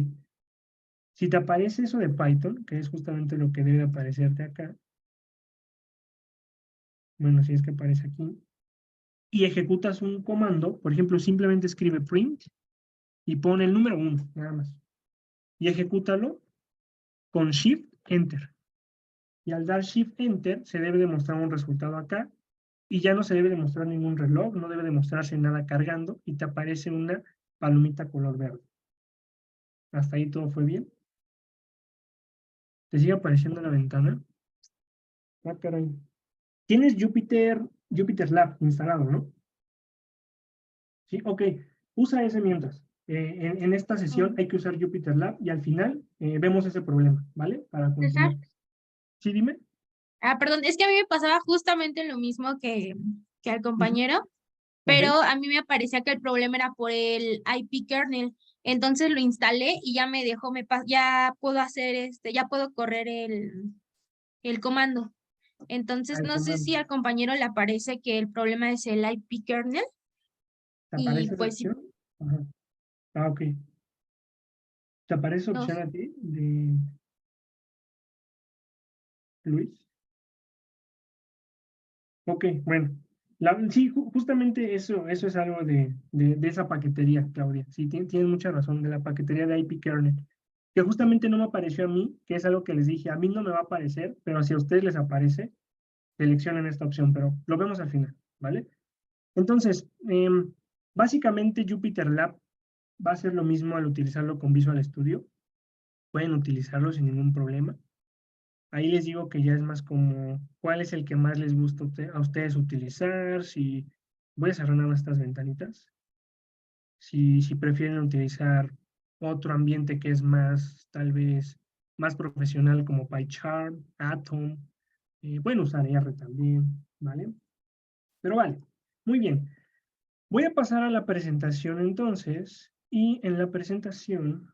Si te aparece eso de Python, que es justamente lo que debe aparecerte acá, bueno, si es que aparece aquí, y ejecutas un comando, por ejemplo, simplemente escribe print y pone el número 1, nada más. Y ejecútalo con Shift Enter. Y al dar Shift Enter, se debe demostrar un resultado acá, y ya no se debe demostrar ningún reloj, no debe demostrarse nada cargando, y te aparece una palomita color verde. Hasta ahí todo fue bien. ¿Te sigue apareciendo la ventana? Ah, caray. Tienes Jupyter Lab instalado, ¿no? Sí, ok. Usa ese mientras. En esta sesión hay que usar Jupyter Lab y al final vemos ese problema, ¿vale? Para César. continuar. Sí, dime. Ah, perdón, es que a mí me pasaba justamente lo mismo que al Ujú. compañero, Ok. pero a mí me parecía que el problema era por el IP kernel. Entonces lo instalé y ya me dejó, ya puedo hacer ya puedo correr el comando. Entonces Al no sé comando. si al compañero le aparece que el problema es el IP kernel ¿Te y aparece esa pues sí, opción? Ajá. Ah, ok. ¿Te aparece esa no. opción a ti de Luis? Ok, bueno. Sí, justamente eso es algo de esa paquetería, Claudia. Sí, tienes mucha razón, de la paquetería de IP kernel. Que justamente no me apareció a mí, que es algo que les dije, a mí no me va a aparecer, pero si a ustedes les aparece, seleccionen esta opción, pero lo vemos al final, ¿vale? Entonces, básicamente Jupyter Lab va a ser lo mismo al utilizarlo con Visual Studio. Pueden utilizarlo sin ningún problema. Ahí les digo que ya es más como cuál es el que más les gusta a ustedes utilizar. Si voy a cerrar nada más estas ventanitas. Si prefieren utilizar otro ambiente que es más, tal vez, más profesional como PyCharm, Atom, pueden usar R también, ¿vale? Pero vale, muy bien. Voy a pasar a la presentación entonces, y en la presentación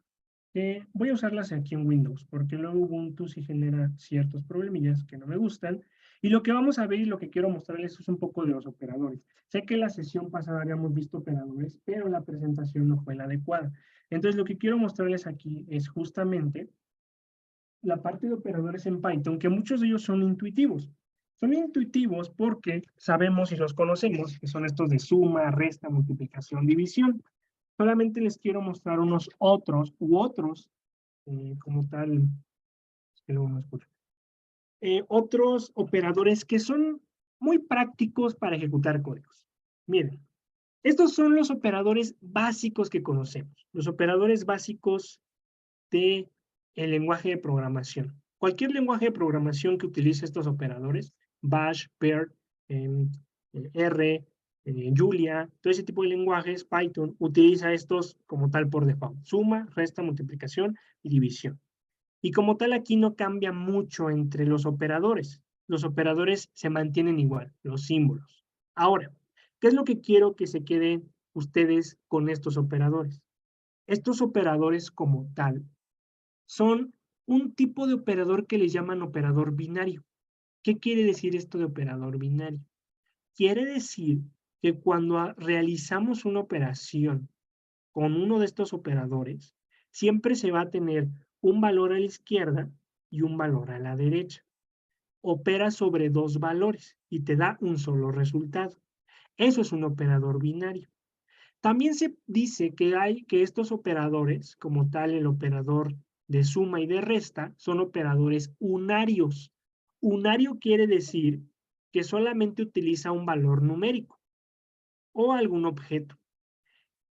voy a usarlas aquí en Windows, porque luego Ubuntu sí genera ciertos problemillas que no me gustan, y lo que vamos a ver y lo que quiero mostrarles es un poco de los operadores. Sé que en la sesión pasada habíamos visto operadores, pero la presentación no fue la adecuada. Entonces lo que quiero mostrarles aquí es justamente la parte de operadores en Python, que muchos de ellos son intuitivos. Son intuitivos porque sabemos y los conocemos, que son estos de suma, resta, multiplicación, división. Solamente les quiero mostrar unos otros como tal, es que luego no escucho, otros operadores que son muy prácticos para ejecutar códigos. Miren, estos son los operadores básicos que conocemos, los operadores básicos de el lenguaje de programación. Cualquier lenguaje de programación que utilice estos operadores, Bash, Perl, R, Julia, todo ese tipo de lenguajes, Python, utiliza estos como tal por default. Suma, resta, multiplicación y división. Y como tal aquí no cambia mucho entre los operadores. Los operadores se mantienen igual, los símbolos. Ahora, ¿qué es lo que quiero que se queden ustedes con estos operadores? Estos operadores como tal son un tipo de operador que le llaman operador binario. ¿Qué quiere decir esto de operador binario? Quiere decir que cuando realizamos una operación con uno de estos operadores, siempre se va a tener un valor a la izquierda y un valor a la derecha. Opera sobre dos valores y te da un solo resultado. Eso es un operador binario. También se dice que estos operadores, como tal el operador de suma y de resta, son operadores unarios. Unario quiere decir que solamente utiliza un valor numérico o algún objeto.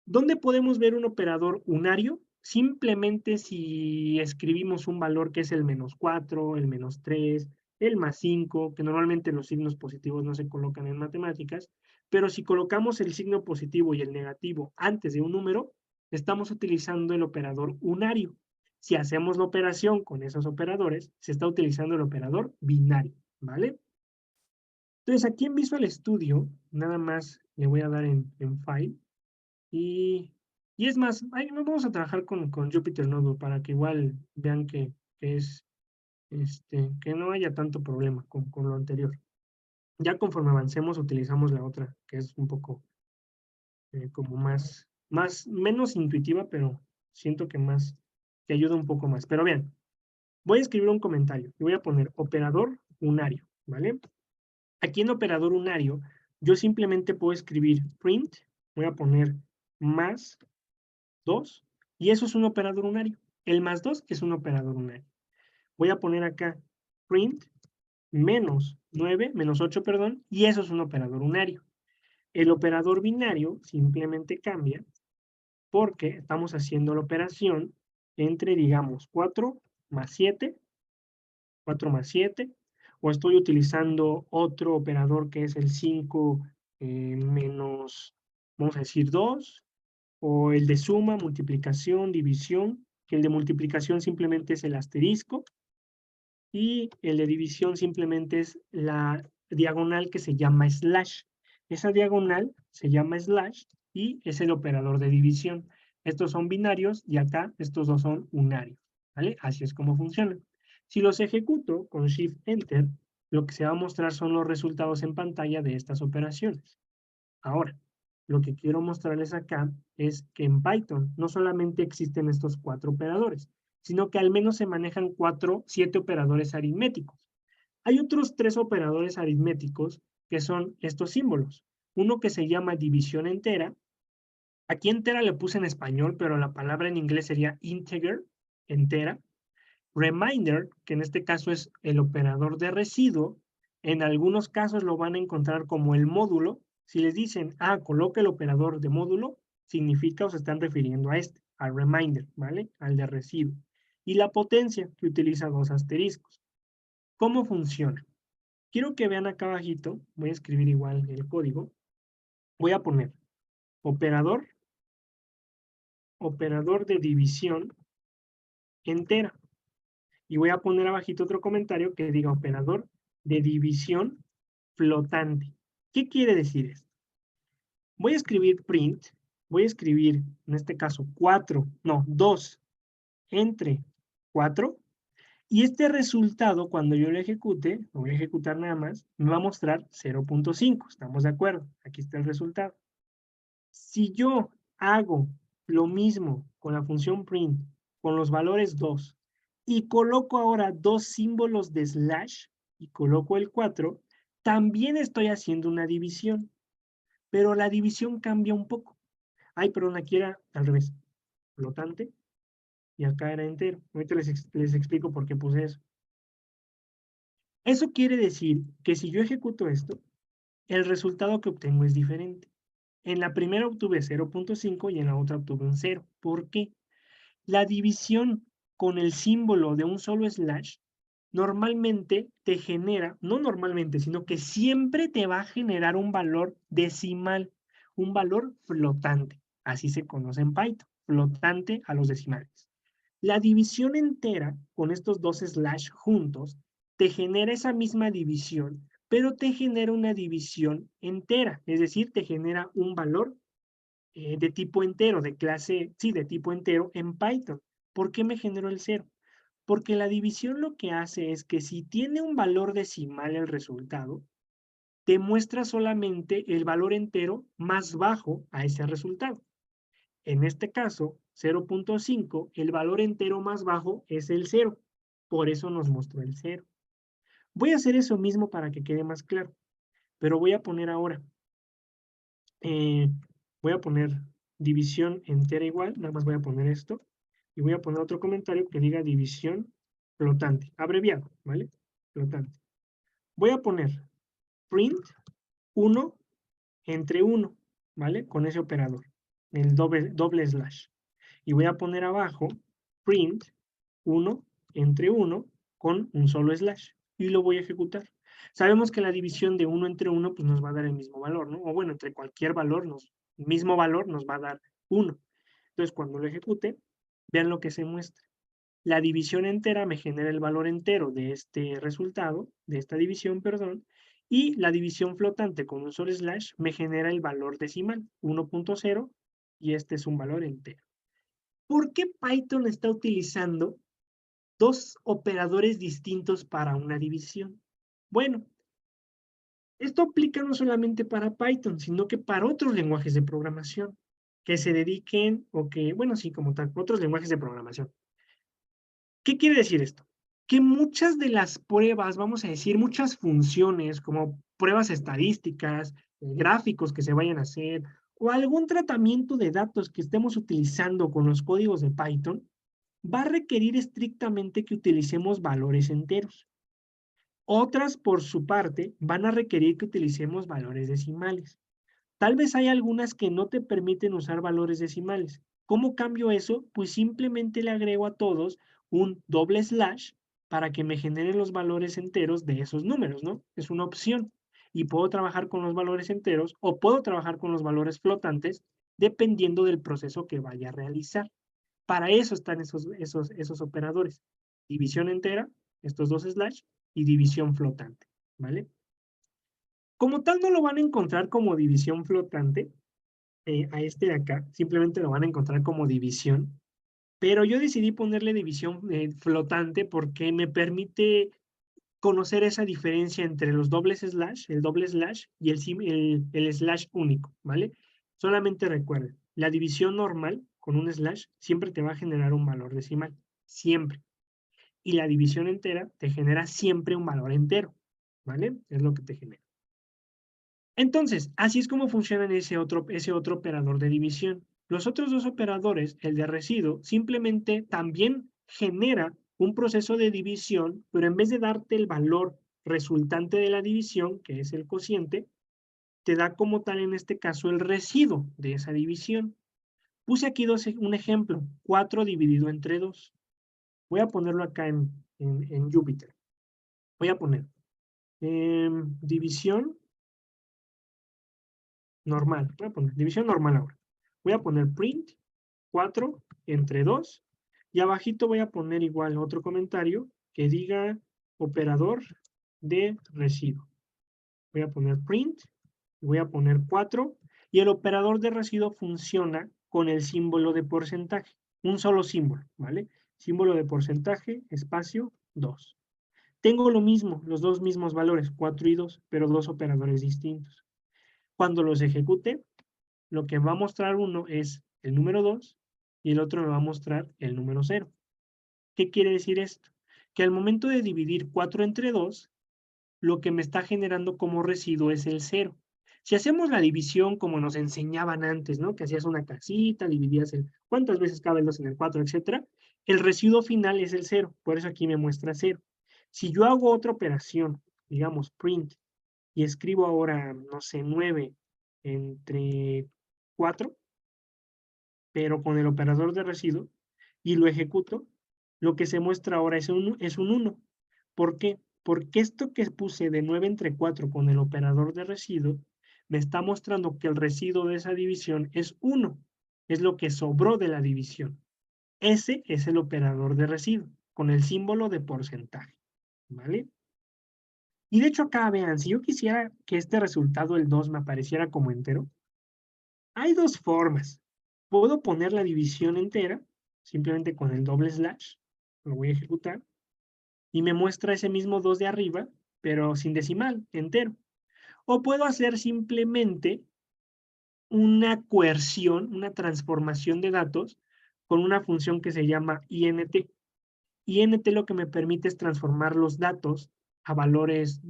¿Dónde podemos ver un operador unario? Simplemente si escribimos un valor que es el -4, el -3, el +5, que normalmente los signos positivos no se colocan en matemáticas, pero si colocamos el signo positivo y el negativo antes de un número, estamos utilizando el operador unario. Si hacemos la operación con esos operadores, se está utilizando el operador binario, ¿vale? Entonces aquí en Visual Studio, nada más le voy a dar en File, y es más, vamos a trabajar con Jupyter Notebook para que igual vean que no haya tanto problema con lo anterior. Ya conforme avancemos utilizamos la otra, que es un poco como menos intuitiva, pero siento que ayuda un poco más. Pero bien, voy a escribir un comentario y voy a poner operador unario, ¿vale? Aquí en operador unario, yo simplemente puedo escribir print, voy a poner más 2, y eso es un operador unario. El +2 es un operador unario. Voy a poner acá print -8, perdón, y eso es un operador unario. El operador binario simplemente cambia porque estamos haciendo la operación entre, digamos, 4 más 7, 4 más 7, o estoy utilizando otro operador que es el 5 menos, vamos a decir, 2, o el de suma, multiplicación, división, que el de multiplicación simplemente es el asterisco, y el de división simplemente es la diagonal que se llama slash. Esa diagonal se llama slash y es el operador de división. Estos son binarios y acá estos dos son unarios, ¿vale? Así es como funcionan. Si los ejecuto con Shift Enter, lo que se va a mostrar son los resultados en pantalla de estas operaciones. Ahora, lo que quiero mostrarles acá es que en Python no solamente existen estos 4 operadores, sino que al menos se manejan 7 operadores aritméticos. Hay otros 3 operadores aritméticos que son estos símbolos. Uno que se llama división entera. Aquí entera le puse en español, pero la palabra en inglés sería integer, entera. Reminder, que en este caso es el operador de residuo. En algunos casos lo van a encontrar como el módulo. Si les dicen, coloca el operador de módulo, significa o se están refiriendo a al reminder, ¿vale? Al de residuo. Y la potencia, que utiliza 2 asteriscos. ¿Cómo funciona? Quiero que vean acá abajito, voy a escribir igual el código. Voy a poner operador operador de división entera. Y voy a poner abajito otro comentario que diga operador de división flotante. ¿Qué quiere decir esto? Voy a escribir print, voy a escribir, en este caso, 2 entre 4, y este resultado, cuando yo lo ejecute, lo voy a ejecutar nada más, me va a mostrar 0.5, ¿estamos de acuerdo? Aquí está el resultado. Si yo hago lo mismo con la función print, con los valores 2, y coloco ahora 2 símbolos de slash, y coloco el 4, también estoy haciendo una división, pero la división cambia un poco. Ay, perdón, aquí era al revés, flotante, y acá era entero. Ahorita les explico por qué puse eso. Eso quiere decir que si yo ejecuto esto, el resultado que obtengo es diferente. En la primera obtuve 0.5 y en la otra obtuve un 0. ¿Por qué? La división con el símbolo de un solo slash normalmente te genera, no normalmente, sino que siempre te va a generar un valor decimal, un valor flotante. Así se conoce en Python, flotante a los decimales. La división entera, con estos dos slash juntos, te genera esa misma división, pero te genera una división entera, es decir, te genera un valor de tipo entero, de clase, sí, de tipo entero en Python. ¿Por qué me generó el 0? Porque la división lo que hace es que si tiene un valor decimal el resultado, te muestra solamente el valor entero más bajo a ese resultado. En este caso, 0.5, el valor entero más bajo es el 0. Por eso nos mostró el 0. Voy a hacer eso mismo para que quede más claro. Pero voy a poner ahora, voy a poner división entera igual, nada más voy a poner esto, y voy a poner otro comentario que diga división flotante, abreviado, ¿vale? Flotante. Voy a poner print 1 entre 1, ¿vale? Con ese operador, el doble slash. Y voy a poner abajo print 1 entre 1 con un solo slash. Y lo voy a ejecutar. Sabemos que la división de 1 entre 1 pues nos va a dar el mismo valor, ¿no? O bueno, entre cualquier valor, mismo valor nos va a dar 1. Entonces, cuando lo ejecute, vean lo que se muestra. La división entera me genera el valor entero de este resultado, de esta división, perdón, y la división flotante con un solo slash me genera el valor decimal, 1.0, y este es un valor entero. ¿Por qué Python está utilizando dos operadores distintos para una división? Bueno, esto aplica no solamente para Python, sino que para otros lenguajes de programación que se dediquen, o que, bueno, sí, como tal, otros lenguajes de programación. ¿Qué quiere decir esto? Que muchas de las pruebas, vamos a decir, muchas funciones, como pruebas estadísticas, gráficos que se vayan a hacer, o algún tratamiento de datos que estemos utilizando con los códigos de Python, va a requerir estrictamente que utilicemos valores enteros. Otras, por su parte, van a requerir que utilicemos valores decimales. Tal vez hay algunas que no te permiten usar valores decimales. ¿Cómo cambio eso? Pues simplemente le agrego a todos un doble slash para que me generen los valores enteros de esos números, ¿no? Es una opción. Y puedo trabajar con los valores enteros o puedo trabajar con los valores flotantes dependiendo del proceso que vaya a realizar. Para eso están esos operadores. División entera, estos dos slash, y división flotante, ¿vale? Como tal no lo van a encontrar como división flotante, a este de acá, simplemente lo van a encontrar como división, pero yo decidí ponerle división flotante porque me permite conocer esa diferencia entre los dobles slash, el doble slash y el slash único, ¿vale? Solamente recuerden, la división normal con un slash siempre te va a generar un valor decimal, siempre. Y la división entera te genera siempre un valor entero, ¿vale? Es lo que te genera. Entonces, así es como funciona ese otro operador de división. Los otros dos operadores, el de residuo, simplemente también genera un proceso de división, pero en vez de darte el valor resultante de la división, que es el cociente, te da como tal en este caso el residuo de esa división. Puse aquí un ejemplo, 4 dividido entre 2. Voy a ponerlo acá en Jupyter. Voy a poner división normal. Voy a poner división normal ahora. Voy a poner print 4 entre 2. Y abajito voy a poner igual otro comentario que diga operador de residuo. Voy a poner print, voy a poner 4, y el operador de residuo funciona con el símbolo de porcentaje. Un solo símbolo, ¿vale? Símbolo de porcentaje, espacio, 2. Tengo lo mismo, los dos mismos valores, 4 y 2, pero dos operadores distintos. Cuando los ejecute, lo que va a mostrar uno es el número 2 y el otro me va a mostrar el número 0. ¿Qué quiere decir esto? Que al momento de dividir 4 entre 2, lo que me está generando como residuo es el 0. Si hacemos la división como nos enseñaban antes, ¿no? Que hacías una casita, dividías el cuántas veces cabe el 2 en el 4, etcétera, el residuo final es el 0. Por eso aquí me muestra 0. Si yo hago otra operación, digamos print, y escribo ahora, no sé, 9 entre 4, pero con el operador de residuo, y lo ejecuto, lo que se muestra ahora es un 1. ¿Por qué? Porque esto que puse de 9 entre 4 con el operador de residuo, me está mostrando que el residuo de esa división es 1. Es lo que sobró de la división. Ese es el operador de residuo, con el símbolo de porcentaje. ¿Vale? Y de hecho acá, vean, si yo quisiera que este resultado, el 2, me apareciera como entero, hay dos formas. Puedo poner la división entera, simplemente con el doble slash, lo voy a ejecutar, y me muestra ese mismo 2 de arriba, pero sin decimal, entero. O puedo hacer simplemente una coerción, una transformación de datos con una función que se llama int. int lo que me permite es transformar los datos a valores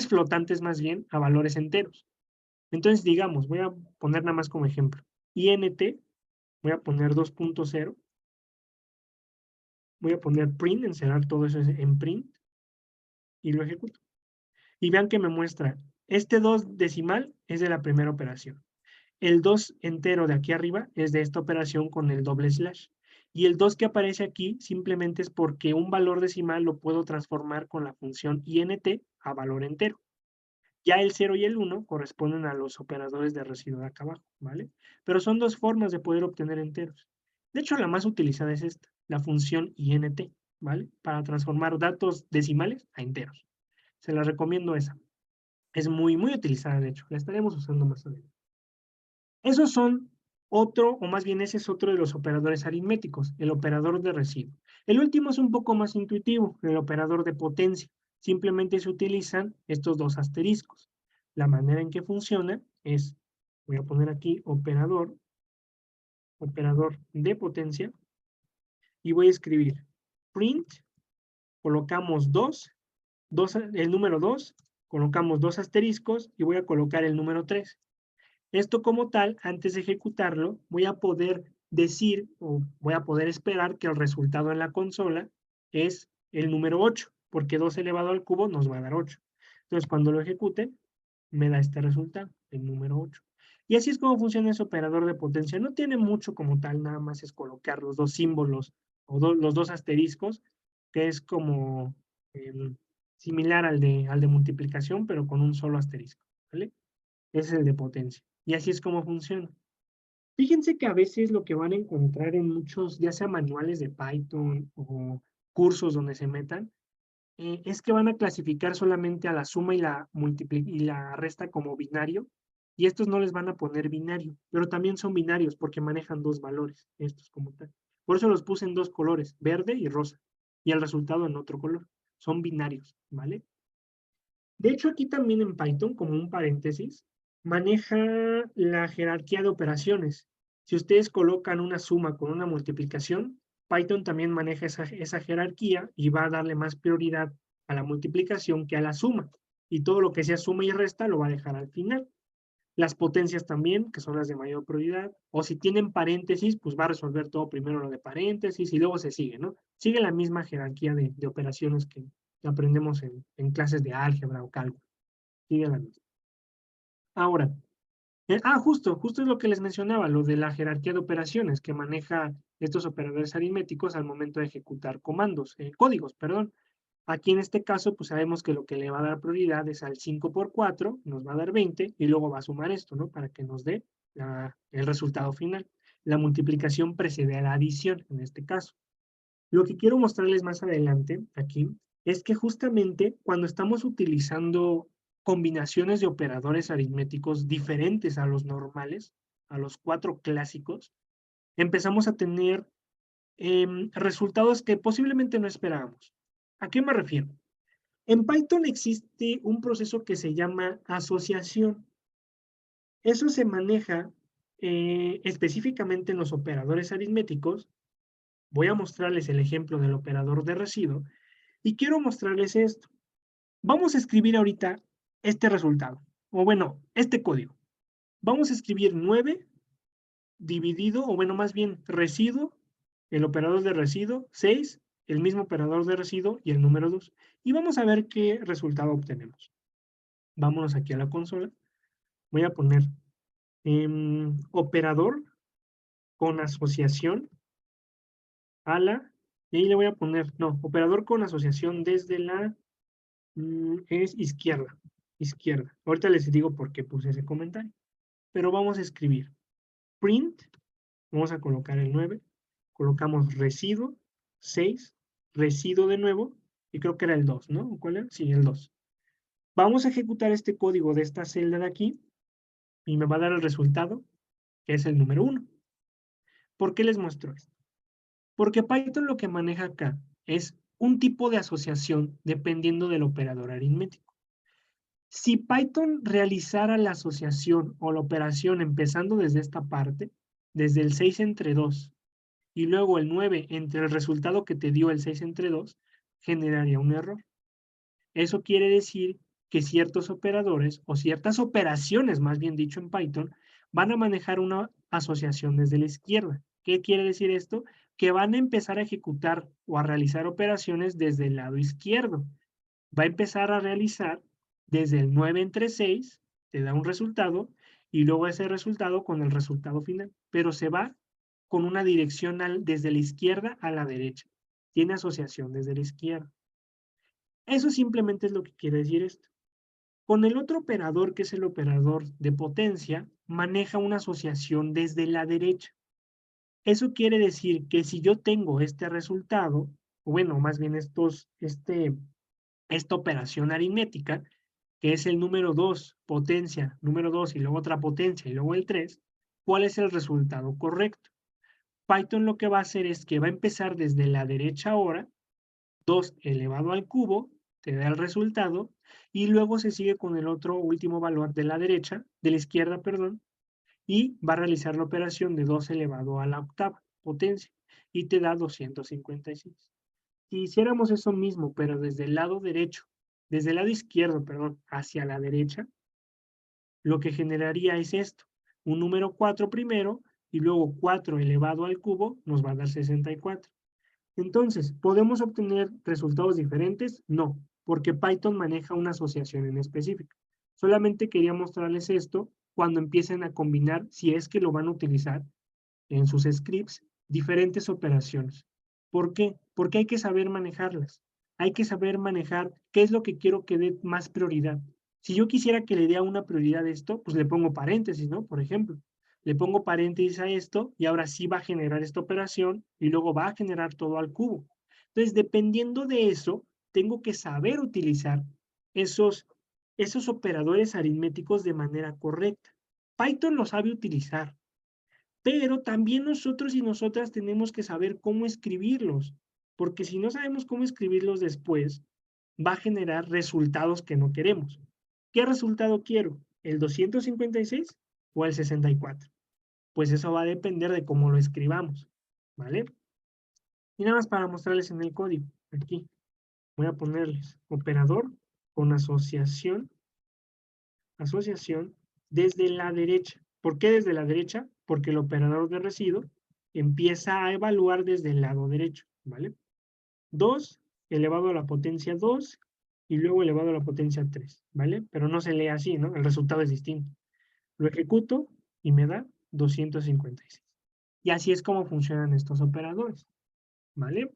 flotantes más bien, a valores enteros. Entonces, digamos, voy a poner nada más como ejemplo. int, voy a poner 2.0. Voy a poner print, encerrar todo eso en print, y lo ejecuto. Y vean que me muestra, este 2 decimal es de la primera operación. El 2 entero de aquí arriba es de esta operación con el doble slash. Y el 2 que aparece aquí simplemente es porque un valor decimal lo puedo transformar con la función int a valor entero. Ya el 0 y el 1 corresponden a los operadores de residuo de acá abajo, ¿vale? Pero son dos formas de poder obtener enteros. De hecho, la más utilizada es esta, la función int, ¿vale? Para transformar datos decimales a enteros. Se la recomiendo esa. Es muy, muy utilizada, de hecho. La estaremos usando más adelante. Esos son otro, o más bien ese es otro de los operadores aritméticos, el operador de residuo. El último es un poco más intuitivo, el operador de potencia. Simplemente se utilizan estos dos asteriscos. La manera en que funciona es, voy a poner aquí operador de potencia, y voy a escribir print, colocamos 2, el número 2, colocamos 2 asteriscos y voy a colocar el número 3. Esto como tal, antes de ejecutarlo, voy a poder decir o voy a poder esperar que el resultado en la consola es el número 8, porque 2 elevado al cubo nos va a dar 8. Entonces, cuando lo ejecute, me da este resultado, el número 8. Y así es como funciona ese operador de potencia. No tiene mucho como tal, nada más es colocar los dos símbolos o los dos asteriscos, que es como similar al de multiplicación, pero con un solo asterisco, ¿vale? Ese es el de potencia. Y así es como funciona. Fíjense que a veces lo que van a encontrar en muchos, ya sea manuales de Python o cursos donde se metan, es que van a clasificar solamente a la suma y la resta como binario, y estos no les van a poner binario, pero también son binarios porque manejan dos valores, estos como tal. Por eso los puse en dos colores, verde y rosa, y el resultado en otro color. Son binarios, ¿vale? De hecho, aquí también en Python, como un paréntesis, maneja la jerarquía de operaciones. Si ustedes colocan una suma con una multiplicación, Python también maneja esa jerarquía y va a darle más prioridad a la multiplicación que a la suma. Y todo lo que sea suma y resta lo va a dejar al final. Las potencias también, que son las de mayor prioridad. O si tienen paréntesis, pues va a resolver todo primero lo de paréntesis y luego se sigue, ¿no? Sigue la misma jerarquía de operaciones que aprendemos en clases de álgebra o cálculo. Sigue la misma. Ahora, justo es lo que les mencionaba, lo de la jerarquía de operaciones que maneja estos operadores aritméticos al momento de ejecutar códigos, perdón. Aquí en este caso, pues sabemos que lo que le va a dar prioridad es al 5 por 4, nos va a dar 20, y luego va a sumar esto, ¿no? Para que nos dé el resultado final. la multiplicación precede a la adición, en este caso. Lo que quiero mostrarles más adelante, aquí, es que justamente cuando estamos utilizando combinaciones de operadores aritméticos diferentes a los normales, a los 4 clásicos, empezamos a tener resultados que posiblemente no esperábamos. ¿A qué me refiero? En Python existe un proceso que se llama asociación. Eso se maneja específicamente en los operadores aritméticos. Voy a mostrarles el ejemplo del operador de residuo y quiero mostrarles esto. Vamos a escribir ahorita este resultado, o bueno, este código. Vamos a escribir 9 dividido, o bueno, más bien residuo, el operador de residuo, 6, el mismo operador de residuo y el número 2. Y vamos a ver qué resultado obtenemos. Vámonos aquí a la consola. Voy a poner operador con asociación a la, y ahí le voy a poner, no, operador con asociación desde la, es izquierda, izquierda. Ahorita les digo por qué puse ese comentario. Pero vamos a escribir print, vamos a colocar el 9, colocamos residuo, 6, residuo de nuevo, y creo que era el 2, ¿no? ¿Cuál era? Sí, el 2. Vamos a ejecutar este código de esta celda de aquí, y me va a dar el resultado, que es el número 1. ¿Por qué les muestro esto? Porque Python lo que maneja acá es un tipo de asociación dependiendo del operador aritmético. Si Python realizara la asociación o la operación empezando desde esta parte, desde el 6 entre 2, y luego el 9 entre el resultado que te dio el 6 entre 2, generaría un error. Eso quiere decir que ciertos operadores, o ciertas operaciones, más bien dicho en Python, van a manejar una asociación desde la izquierda. ¿Qué quiere decir esto? Que van a empezar a ejecutar o a realizar operaciones desde el lado izquierdo. Va a empezar a realizar desde el 9 entre 6, te da un resultado, y luego ese resultado con el resultado final, pero se va con una dirección desde la izquierda a la derecha. Tiene asociación desde la izquierda. Eso simplemente es lo que quiere decir esto. Con el otro operador, que es el operador de potencia, maneja una asociación desde la derecha. Eso quiere decir que si yo tengo este resultado, o bueno, más bien esta operación aritmética, que es el número 2, potencia, número 2 y luego otra potencia y luego el 3, ¿cuál es el resultado correcto? Python lo que va a hacer es que va a empezar desde la derecha ahora, 2 elevado al cubo, te da el resultado, y luego se sigue con el otro último valor de la derecha, de la izquierda, perdón, y va a realizar la operación de 2 elevado a la octava potencia, y te da 256. Si hiciéramos eso mismo, pero desde el lado derecho, desde el lado izquierdo, perdón, hacia la derecha, lo que generaría es esto, un número 4 primero, y luego 4 elevado al cubo nos va a dar 64. Entonces, ¿podemos obtener resultados diferentes? No, porque Python maneja una asociación en específico. Solamente quería mostrarles esto cuando empiecen a combinar, si es que lo van a utilizar en sus scripts, diferentes operaciones. ¿Por qué? Porque hay que saber manejarlas. Hay que saber manejar qué es lo que quiero que dé más prioridad. Si yo quisiera que le dé una prioridad a esto, pues le pongo paréntesis, ¿no? Por ejemplo, le pongo paréntesis a esto y ahora sí va a generar esta operación y luego va a generar todo al cubo. Entonces, dependiendo de eso, tengo que saber utilizar esos operadores aritméticos de manera correcta. Python lo sabe utilizar, pero también nosotros y nosotras tenemos que saber cómo escribirlos, porque si no sabemos cómo escribirlos después, va a generar resultados que no queremos. ¿Qué resultado quiero? ¿El 256 o el 64? Pues eso va a depender de cómo lo escribamos, ¿vale? Y nada más para mostrarles en el código, aquí, voy a ponerles operador con asociación desde la derecha. ¿Por qué desde la derecha? Porque el operador de residuo empieza a evaluar desde el lado derecho, ¿vale? 2 elevado a la potencia 2 y luego elevado a la potencia 3, ¿vale? Pero no se lee así, ¿no? El resultado es distinto. Lo ejecuto y me da 256. Y así es como funcionan estos operadores, ¿vale?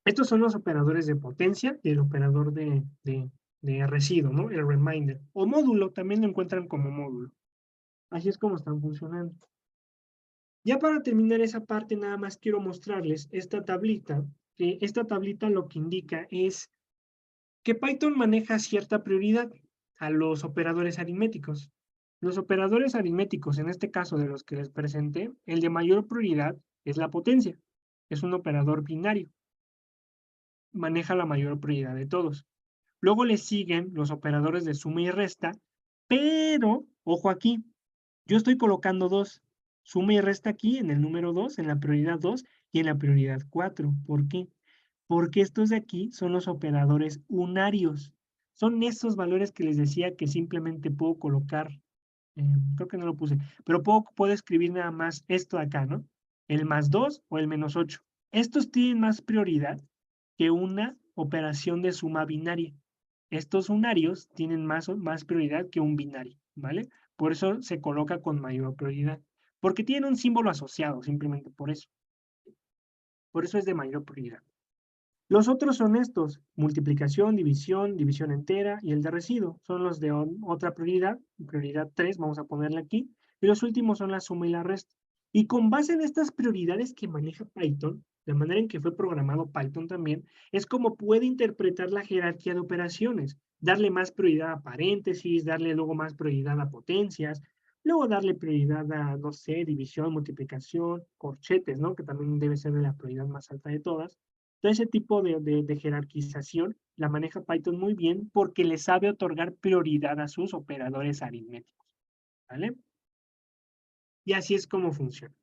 Estos son los operadores de potencia y el operador de residuo, ¿no? El reminder. O módulo, también lo encuentran como módulo. Así es como están funcionando. Ya para terminar esa parte, nada más quiero mostrarles esta tablita, que esta tablita lo que indica es que Python maneja cierta prioridad a los operadores aritméticos. Los operadores aritméticos, en este caso de los que les presenté, el de mayor prioridad es la potencia. Es un operador binario. Maneja la mayor prioridad de todos. Luego le siguen los operadores de suma y resta, pero, ojo aquí, yo estoy colocando dos. Suma y resta aquí en el número 2, en la prioridad 2 y en la prioridad 4. ¿Por qué? Porque estos de aquí son los operadores unarios. Son esos valores que les decía que simplemente puedo colocar, creo que no lo puse, pero puedo escribir nada más esto de acá, ¿no? El más 2 o el menos 8. Estos tienen más prioridad que una operación de suma binaria. Estos unarios tienen más prioridad que un binario, ¿vale? Por eso se coloca con mayor prioridad. Porque tiene un símbolo asociado, simplemente por eso. Por eso es de mayor prioridad. Los otros son estos: multiplicación, división, división entera y el de residuo. Son los de otra prioridad 3, vamos a ponerle aquí. Y los últimos son la suma y la resta. Y con base en estas prioridades que maneja Python, la manera en que fue programado Python también, es como puede interpretar la jerarquía de operaciones. Darle más prioridad a paréntesis, darle luego más prioridad a potencias, luego darle prioridad a, no sé, división, multiplicación, corchetes, ¿no? Que también debe ser la prioridad más alta de todas. Todo ese tipo de jerarquización la maneja Python muy bien porque le sabe otorgar prioridad a sus operadores aritméticos, ¿vale? Y así es como funciona.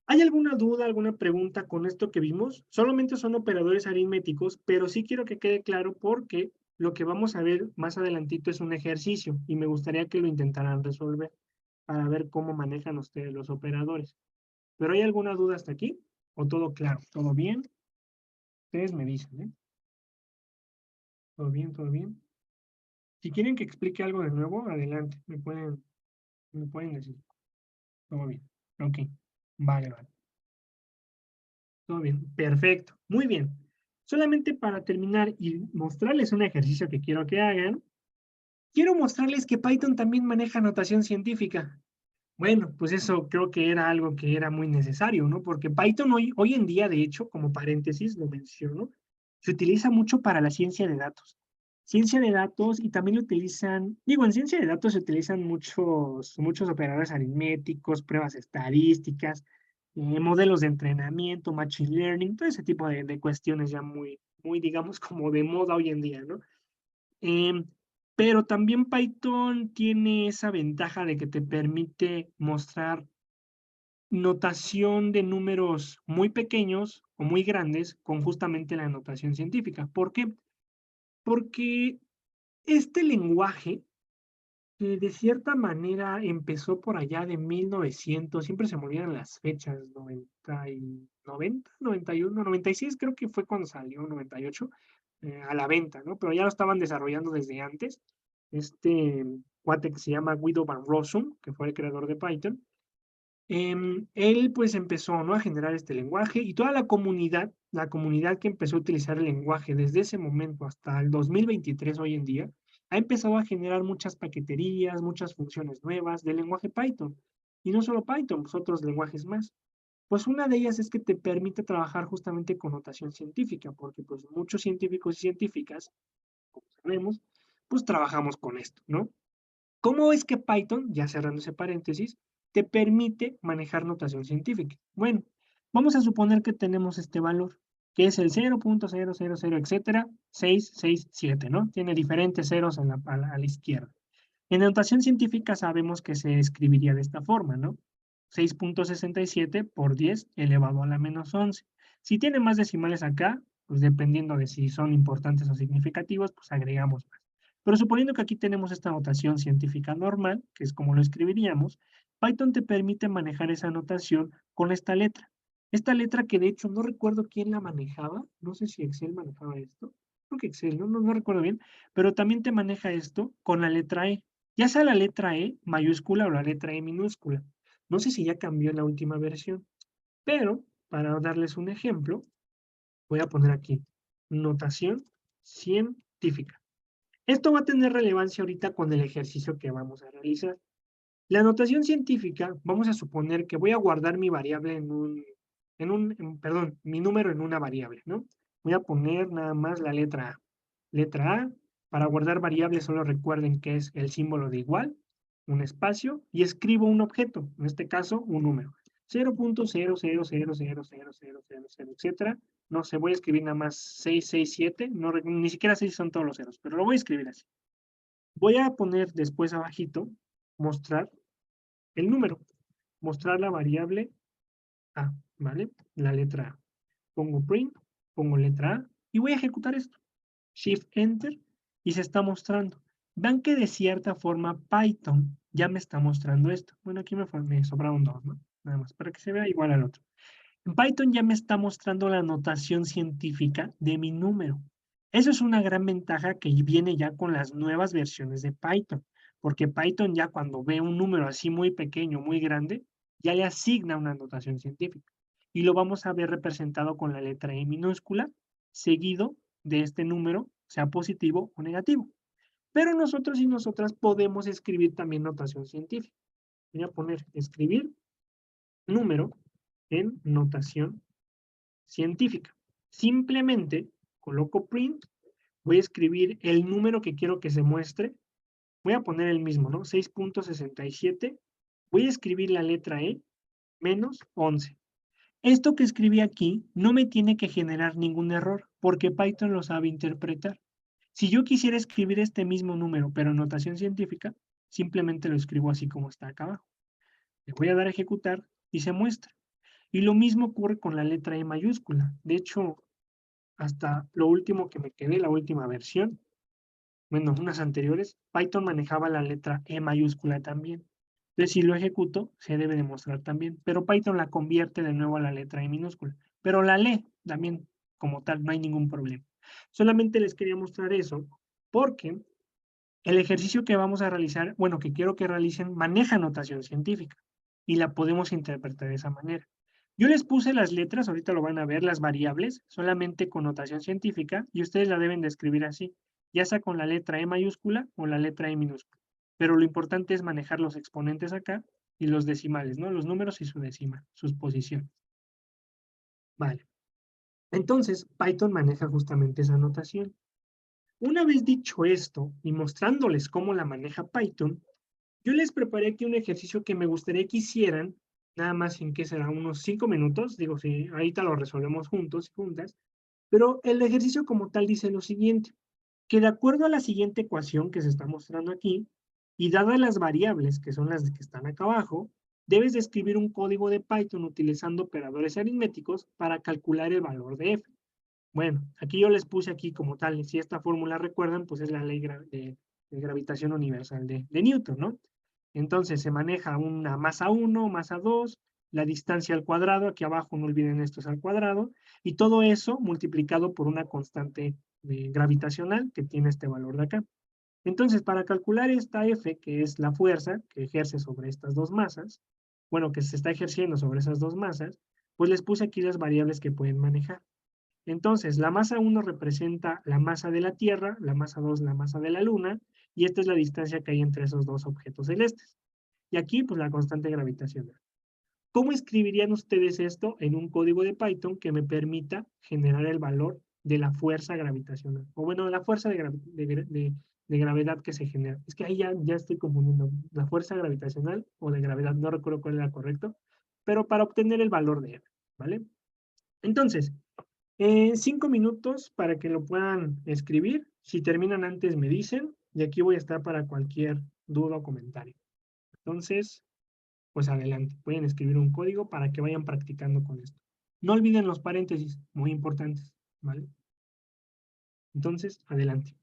¿Hay alguna duda, alguna pregunta con esto que vimos? Solamente son operadores aritméticos, pero sí quiero que quede claro porque lo que vamos a ver más adelantito es un ejercicio y me gustaría que lo intentaran resolver para ver cómo manejan ustedes los operadores. ¿Pero hay alguna duda hasta aquí? ¿O todo claro? ¿Todo bien? Ustedes me dicen, ¿eh? ¿Todo bien? ¿Todo bien? Si quieren que explique algo de nuevo, adelante, me pueden decir. Todo bien. Ok. Vale, vale. Todo bien. Perfecto. Muy bien. Solamente para terminar y mostrarles un ejercicio que quiero que hagan, quiero mostrarles que Python también maneja notación científica. Bueno, pues eso creo que era algo que era muy necesario, ¿no? Porque Python hoy en día, de hecho, como paréntesis, lo menciono, se utiliza mucho para la ciencia de datos. Ciencia de datos y también lo utilizan, digo, en ciencia de datos se utilizan muchos operadores aritméticos, pruebas estadísticas, modelos de entrenamiento, machine learning, todo ese tipo de cuestiones ya muy, digamos, como de moda hoy en día, ¿no? Em, pero también Python tiene esa ventaja de que te permite mostrar notación de números muy pequeños o muy grandes con justamente la notación científica. ¿Por qué? Porque este lenguaje, que de cierta manera empezó por allá de 1900, siempre se me olvidan las fechas, 91, 96, creo que fue cuando salió, 98, a la venta, ¿no? Pero ya lo estaban desarrollando desde antes. Este cuate que se llama Guido van Rossum, que fue el creador de Python, él pues empezó, ¿no?, a generar este lenguaje y toda la comunidad que empezó a utilizar el lenguaje desde ese momento hasta el 2023 hoy en día, ha empezado a generar muchas paqueterías, muchas funciones nuevas del lenguaje Python. Y no solo Python, pues otros lenguajes más. Pues una de ellas es que te permite trabajar justamente con notación científica, porque pues muchos científicos y científicas, como sabemos, pues trabajamos con esto, ¿no? ¿Cómo es que Python, ya cerrando ese paréntesis, te permite manejar notación científica? Bueno, vamos a suponer que tenemos este valor, que es el 0.000, etcétera, 667, ¿no? Tiene diferentes ceros a la izquierda. En notación científica sabemos que se escribiría de esta forma, ¿no? 6.67 por 10 elevado a la menos 11. Si tiene más decimales acá, pues dependiendo de si son importantes o significativos, pues agregamos más. Pero suponiendo que aquí tenemos esta notación científica normal, que es como lo escribiríamos, Python te permite manejar esa notación con esta letra. Esta letra que de hecho no recuerdo quién la manejaba, no sé si Excel manejaba esto, creo que Excel, no recuerdo bien, pero también te maneja esto con la letra E, ya sea la letra E mayúscula o la letra E minúscula. No sé si ya cambió en la última versión, pero para darles un ejemplo, voy a poner aquí notación científica. Esto va a tener relevancia ahorita con el ejercicio que vamos a realizar. La notación científica, vamos a suponer que voy a guardar mi variable perdón, mi número en una variable, ¿no? Voy a poner nada más la letra A. Letra A, para guardar variables solo recuerden que es el símbolo de igual, un espacio, y escribo un objeto, en este caso un número. 0.000000000, etcétera. No sé, voy a escribir nada más 667, no, ni siquiera sé si son todos los ceros, pero lo voy a escribir así. Voy a poner después abajito, mostrar el número, mostrar la variable A, ¿vale? La letra A. Pongo print, pongo letra A y voy a ejecutar esto. Shift Enter y se está mostrando. Vean que de cierta forma Python ya me está mostrando esto. Bueno, aquí me sobraron dos, ¿no? Nada más, para que se vea igual al otro. En Python ya me está mostrando la notación científica de mi número. Eso es una gran ventaja que viene ya con las nuevas versiones de Python, porque Python ya cuando ve un número así muy pequeño, muy grande, ya le asigna una notación científica. Y lo vamos a ver representado con la letra E minúscula, seguido de este número, sea positivo o negativo. Pero nosotros y nosotras podemos escribir también notación científica. Voy a poner escribir número en notación científica. Simplemente coloco print, voy a escribir el número que quiero que se muestre, voy a poner el mismo, ¿no? 6.67, voy a escribir la letra E menos 11. Esto que escribí aquí no me tiene que generar ningún error porque Python lo sabe interpretar. Si yo quisiera escribir este mismo número, pero en notación científica, simplemente lo escribo así como está acá abajo. Le voy a dar a ejecutar y se muestra. Y lo mismo ocurre con la letra E mayúscula. De hecho, hasta lo último que me quedé, la última versión, bueno, unas anteriores, Python manejaba la letra E mayúscula también. Entonces, si lo ejecuto, se debe demostrar también. Pero Python la convierte de nuevo a la letra E minúscula. Pero la lee también como tal, no hay ningún problema. Solamente les quería mostrar eso porque el ejercicio que vamos a realizar, bueno, que quiero que realicen, maneja notación científica y la podemos interpretar de esa manera. Yo les puse las letras, ahorita lo van a ver, las variables, solamente con notación científica y ustedes la deben de escribir así, ya sea con la letra E mayúscula o la letra E minúscula. Pero lo importante es manejar los exponentes acá y los decimales, ¿no? Los números y su decimal, sus posiciones. Vale. Entonces, Python maneja justamente esa notación. Una vez dicho esto y mostrándoles cómo la maneja Python, yo les preparé aquí un ejercicio que me gustaría que hicieran, nada más en que será unos 5 minutos, digo, si ahorita lo resolvemos juntos y juntas, pero el ejercicio como tal dice lo siguiente, que de acuerdo a la siguiente ecuación que se está mostrando aquí, y dadas las variables, que son las que están acá abajo, debes de escribir un código de Python utilizando operadores aritméticos para calcular el valor de f. Bueno, aquí yo les puse aquí como tal, si esta fórmula recuerdan, pues es la ley de gravitación universal de Newton, ¿no? Entonces se maneja una masa 1, masa 2, la distancia al cuadrado, aquí abajo no olviden esto es al cuadrado, y todo eso multiplicado por una constante gravitacional que tiene este valor de acá. Entonces, para calcular esta F, que es la fuerza que ejerce sobre estas dos masas, bueno, que se está ejerciendo sobre esas dos masas, pues les puse aquí las variables que pueden manejar. Entonces, la masa 1 representa la masa de la Tierra, la masa 2 la masa de la Luna, y esta es la distancia que hay entre esos dos objetos celestes. Y aquí, pues la constante gravitacional. ¿Cómo escribirían ustedes esto en un código de Python que me permita generar el valor de la fuerza gravitacional? O bueno, la fuerza de gravedad que se genera. Es que ahí ya estoy confundiendo. La fuerza gravitacional o de gravedad, no recuerdo cuál era correcto, pero para obtener el valor de F, ¿vale? Entonces, 5 minutos para que lo puedan escribir. Si terminan antes me dicen y aquí voy a estar para cualquier duda o comentario. Entonces, pues adelante. Pueden escribir un código para que vayan practicando con esto. No olviden los paréntesis, muy importantes, ¿vale? Entonces, adelante.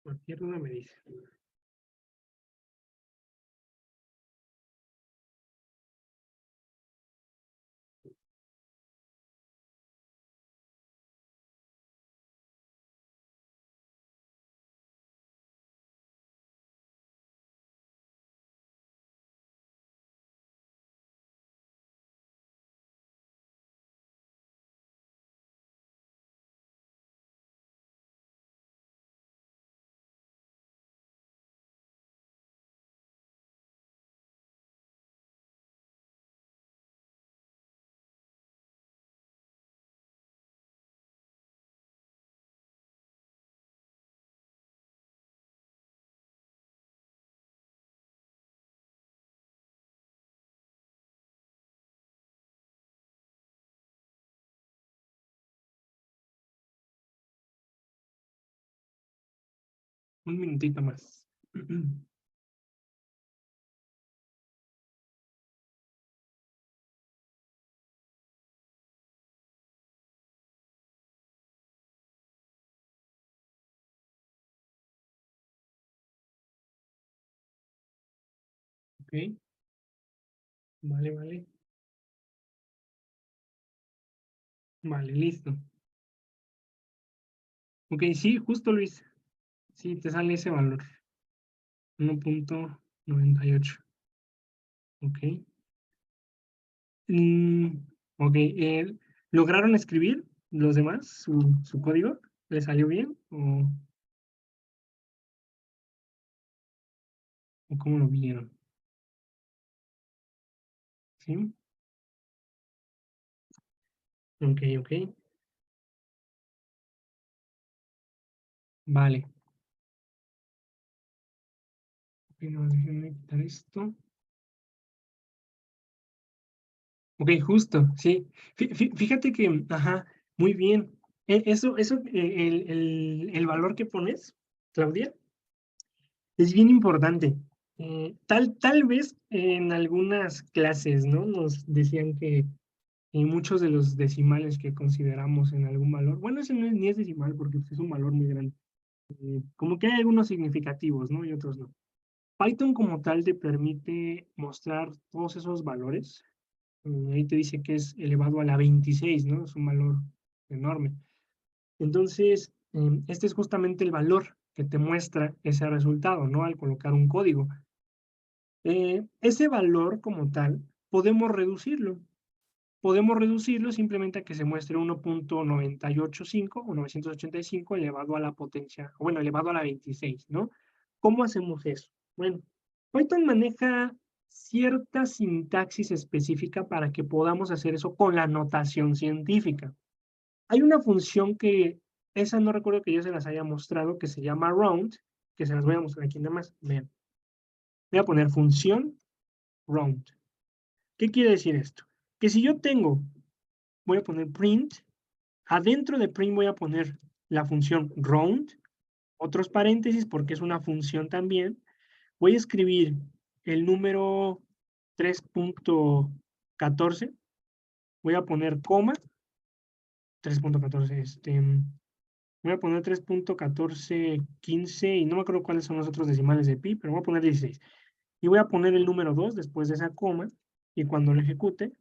Cualquier duda me dice. Un minutito más. Ok. Vale, vale. Vale, listo. Ok, sí, justo Luis. Sí, te sale ese valor. 1.98. Ok. Ok. ¿Lograron escribir los demás su código? ¿Les salió bien? ¿O cómo lo vieron? ¿Sí? Ok, ok. Vale. Ok, no, déjenme quitar esto. Ok, justo, sí. Fíjate que, ajá, muy bien. Eso, el valor que pones, Claudia, es bien importante. Tal vez en algunas clases, ¿no? Nos decían que muchos de los decimales que consideramos en algún valor, bueno, ese no es, ni es decimal porque pues, es un valor muy grande. Como que hay algunos significativos, ¿no? Y otros no. Python como tal te permite mostrar todos esos valores. Ahí te dice que es elevado a la 26, ¿no? Es un valor enorme. Entonces, este es justamente el valor que te muestra ese resultado, ¿no? Al colocar un código. Ese valor como tal, podemos reducirlo. Podemos reducirlo simplemente a que se muestre 1.985 o 985 elevado a la potencia, bueno, elevado a la 26, ¿no? ¿Cómo hacemos eso? Bueno, Python maneja cierta sintaxis específica para que podamos hacer eso con la notación científica. Hay una función que, esa no recuerdo que yo se las haya mostrado, que se llama round, que se las voy a mostrar aquí nada más. Vean. Voy a poner función round. ¿Qué quiere decir esto? Que si yo tengo, voy a poner print, adentro de print voy a poner la función round, otros paréntesis porque es una función también. Voy a escribir el número 3.14, voy a poner coma, 3.14, voy a poner 3.1415 y no me acuerdo cuáles son los otros decimales de pi, pero voy a poner 16. Y voy a poner el número 2 después de esa coma y cuando lo ejecute,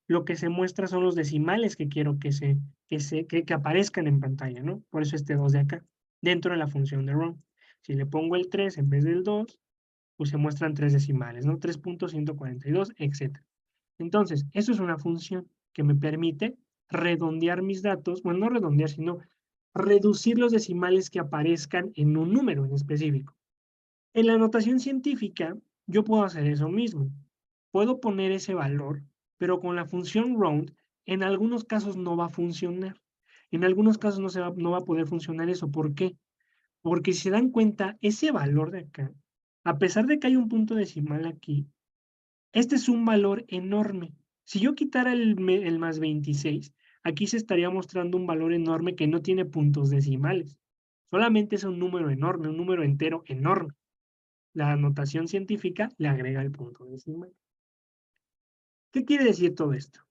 lo que se muestra son los decimales que quiero que aparezcan en pantalla, ¿no? Por eso este 2 de acá, dentro de la función de round. Si le pongo el 3 en vez del 2, pues se muestran 3 decimales, ¿no? 3.142, etc. Entonces, eso es una función que me permite redondear mis datos, bueno, no redondear, sino reducir los decimales que aparezcan en un número en específico. En la notación científica, yo puedo hacer eso mismo. Puedo poner ese valor, pero con la función round, en algunos casos no va a funcionar. En algunos casos no va a poder funcionar eso. ¿Por qué? Porque si se dan cuenta, ese valor de acá, a pesar de que hay un punto decimal aquí, este es un valor enorme. Si yo quitara el más 26, aquí se estaría mostrando un valor enorme que no tiene puntos decimales. Solamente es un número enorme, un número entero enorme. La notación científica le agrega el punto decimal. ¿Qué quiere decir todo esto?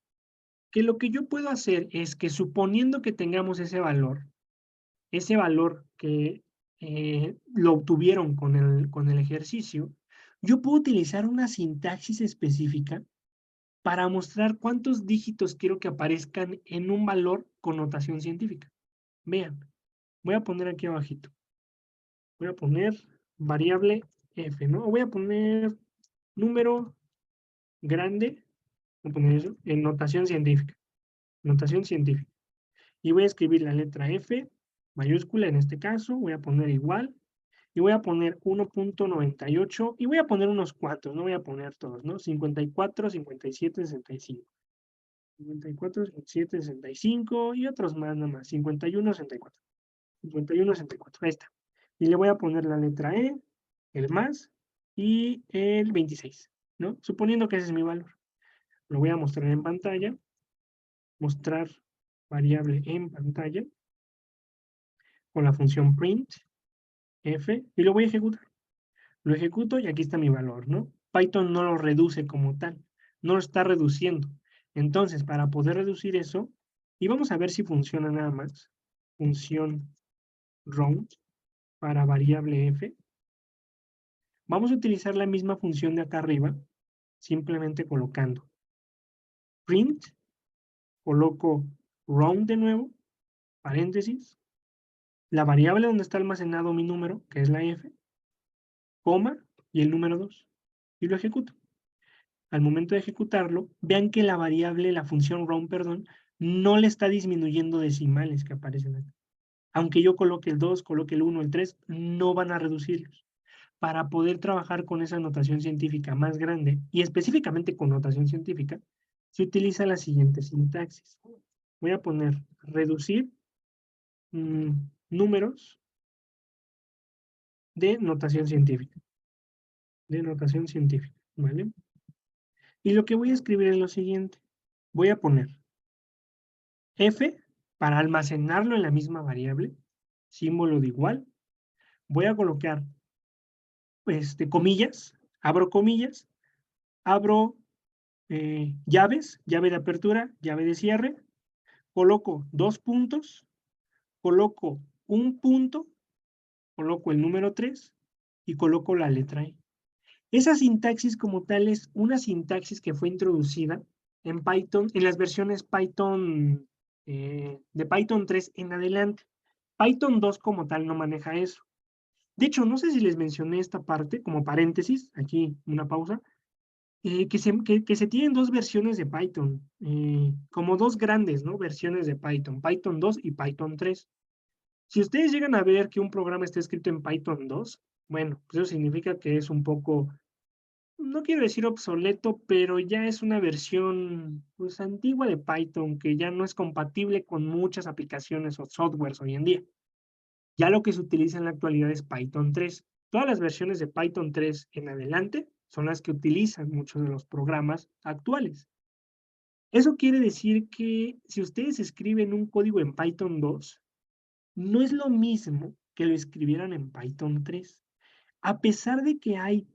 Que lo que yo puedo hacer es que suponiendo que tengamos ese valor que lo obtuvieron con el ejercicio, yo puedo utilizar una sintaxis específica para mostrar cuántos dígitos quiero que aparezcan en un valor con notación científica. Vean, voy a poner aquí abajito. Voy a poner variable f, ¿no? Voy a poner número grande, voy a poner eso, en notación científica. Notación científica. Y voy a escribir la letra F, mayúscula en este caso, voy a poner igual, y voy a poner 1.98, y voy a poner unos cuantos, no voy a poner todos, ¿no? 54, 57, 65. 54, 57, 65, y otros más nada más, 51, 64. 51, 64, ahí está. Y le voy a poner la letra E, el más, y el 26, ¿no? Suponiendo que ese es mi valor. Lo voy a mostrar en pantalla, mostrar variable en pantalla, con la función print, f, y lo voy a ejecutar. Lo ejecuto y aquí está mi valor, ¿no? Python no lo reduce como tal, no lo está reduciendo. Entonces, para poder reducir eso, y vamos a ver si funciona nada más, función round para variable f, vamos a utilizar la misma función de acá arriba, simplemente colocando print, coloco round de nuevo, paréntesis, la variable donde está almacenado mi número, que es la f, coma y el número 2, y lo ejecuto. Al momento de ejecutarlo, vean que la variable, la función round, perdón, no le está disminuyendo decimales que aparecen aquí. Aunque yo coloque el 2, coloque el 1, el 3, no van a reducirlos. Para poder trabajar con esa notación científica más grande, y específicamente con notación científica, se utiliza la siguiente sintaxis. Voy a poner reducir números de notación científica. De notación científica, ¿vale? Y lo que voy a escribir es lo siguiente. Voy a poner f para almacenarlo en la misma variable, símbolo de igual. Voy a colocar comillas, abro llaves, llave de apertura, llave de cierre, coloco 2 puntos, coloco un punto, coloco el número 3 y coloco la letra E. Esa sintaxis como tal es una sintaxis que fue introducida en Python, en las versiones Python, de Python 3 en adelante. Python 2 como tal no maneja eso. De hecho, no sé si les mencioné esta parte como paréntesis, aquí una pausa, que se tienen dos versiones de Python, como dos grandes, ¿no? Versiones de Python, Python 2 y Python 3. Si ustedes llegan a ver que un programa está escrito en Python 2, bueno, pues eso significa que es un poco, no quiero decir obsoleto, pero ya es una versión pues antigua de Python que ya no es compatible con muchas aplicaciones o softwares hoy en día. Ya lo que se utiliza en la actualidad es Python 3. Todas las versiones de Python 3 en adelante son las que utilizan muchos de los programas actuales. Eso quiere decir que si ustedes escriben un código en Python 2, no es lo mismo que lo escribieran en Python 3. A pesar de que hay